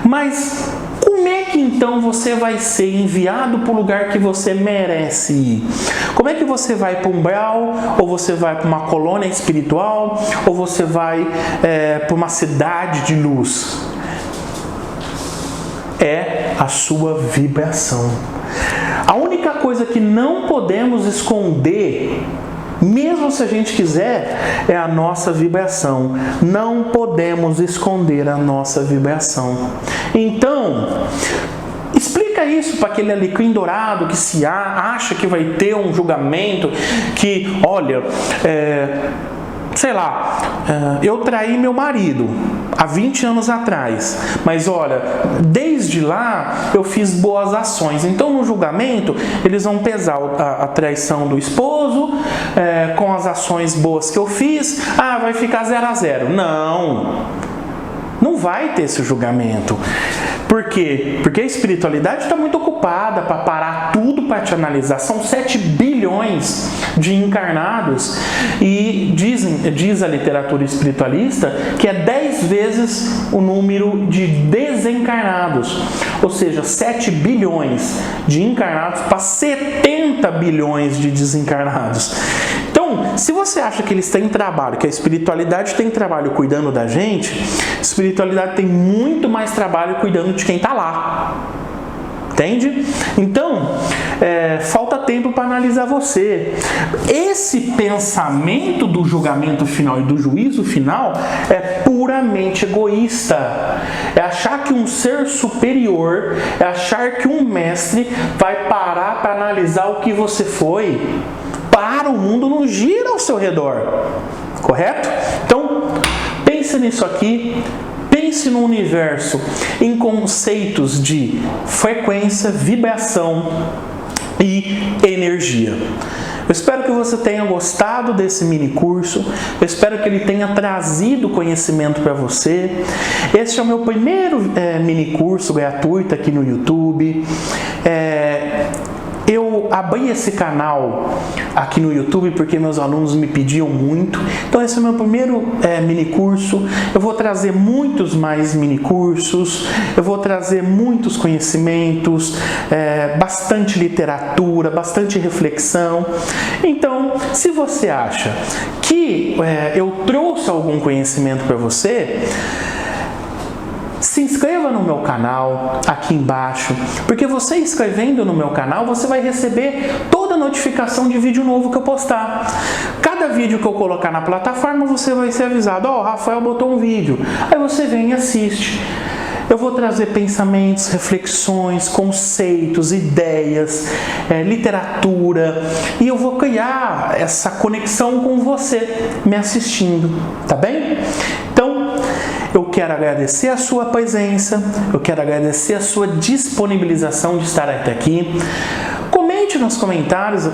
A: Mas como é que então você vai ser enviado para o lugar que você merece ir? Como é que você vai para um umbral? Ou você vai para uma colônia espiritual? Ou você vai para uma cidade de luz? É a sua vibração. A única coisa que não podemos esconder, mesmo se a gente quiser, é a nossa vibração. Não podemos esconder a nossa vibração. Então, explica isso para aquele alecrim dourado que se acha que vai ter um julgamento, que, olha, sei lá, eu traí meu marido há 20 anos atrás, mas olha, desde lá eu fiz boas ações, então no julgamento eles vão pesar a traição do esposo com as ações boas que eu fiz, vai ficar 0 a 0. Não vai ter esse julgamento. Por quê? Porque a espiritualidade está muito ocupada para parar tudo para te analisar. São 7 bilhões de encarnados e diz a literatura espiritualista que é 10 vezes o número de desencarnados. Ou seja, 7 bilhões de encarnados para 70 bilhões de desencarnados. Então, se você acha que eles têm trabalho, que a espiritualidade tem trabalho cuidando da gente, a espiritualidade tem muito mais trabalho cuidando de quem está lá. Entende? Então, falta tempo para analisar você. Esse pensamento do julgamento final e do juízo final é puramente egoísta. É achar que um ser superior, é achar que um mestre vai parar para analisar o que você foi. Para, o mundo não gira ao seu redor. Correto? Então, pense nisso aqui. Pense no universo em conceitos de frequência, vibração e energia. Eu espero que você tenha gostado desse mini curso. Eu espero que ele tenha trazido conhecimento para você. Esse é o meu primeiro mini curso gratuito aqui no YouTube. Eu abri esse canal aqui no YouTube porque meus alunos me pediam muito. Então esse é o meu primeiro mini curso. Eu vou trazer muitos mais mini cursos. Eu vou trazer muitos conhecimentos, bastante literatura, bastante reflexão. Então, se você acha que eu trouxe algum conhecimento para você, se inscreva no meu canal aqui embaixo, porque você inscrevendo no meu canal, você vai receber toda a notificação de vídeo novo que eu postar. Cada vídeo que eu colocar na plataforma, você vai ser avisado, o Rafael botou um vídeo. Aí você vem e assiste. Eu vou trazer pensamentos, reflexões, conceitos, ideias, literatura, e eu vou criar essa conexão com você me assistindo, tá bem? Então, eu quero agradecer a sua presença, eu quero agradecer a sua disponibilização de estar até aqui. Comente nos comentários,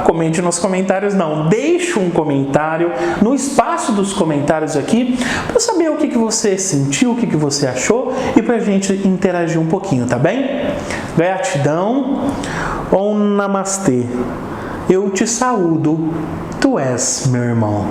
A: comente nos comentários não, deixe um comentário no espaço dos comentários aqui, para saber o que você sentiu, o que você achou e para a gente interagir um pouquinho, tá bem? Gratidão, Om Namastê, eu te saúdo, tu és meu irmão.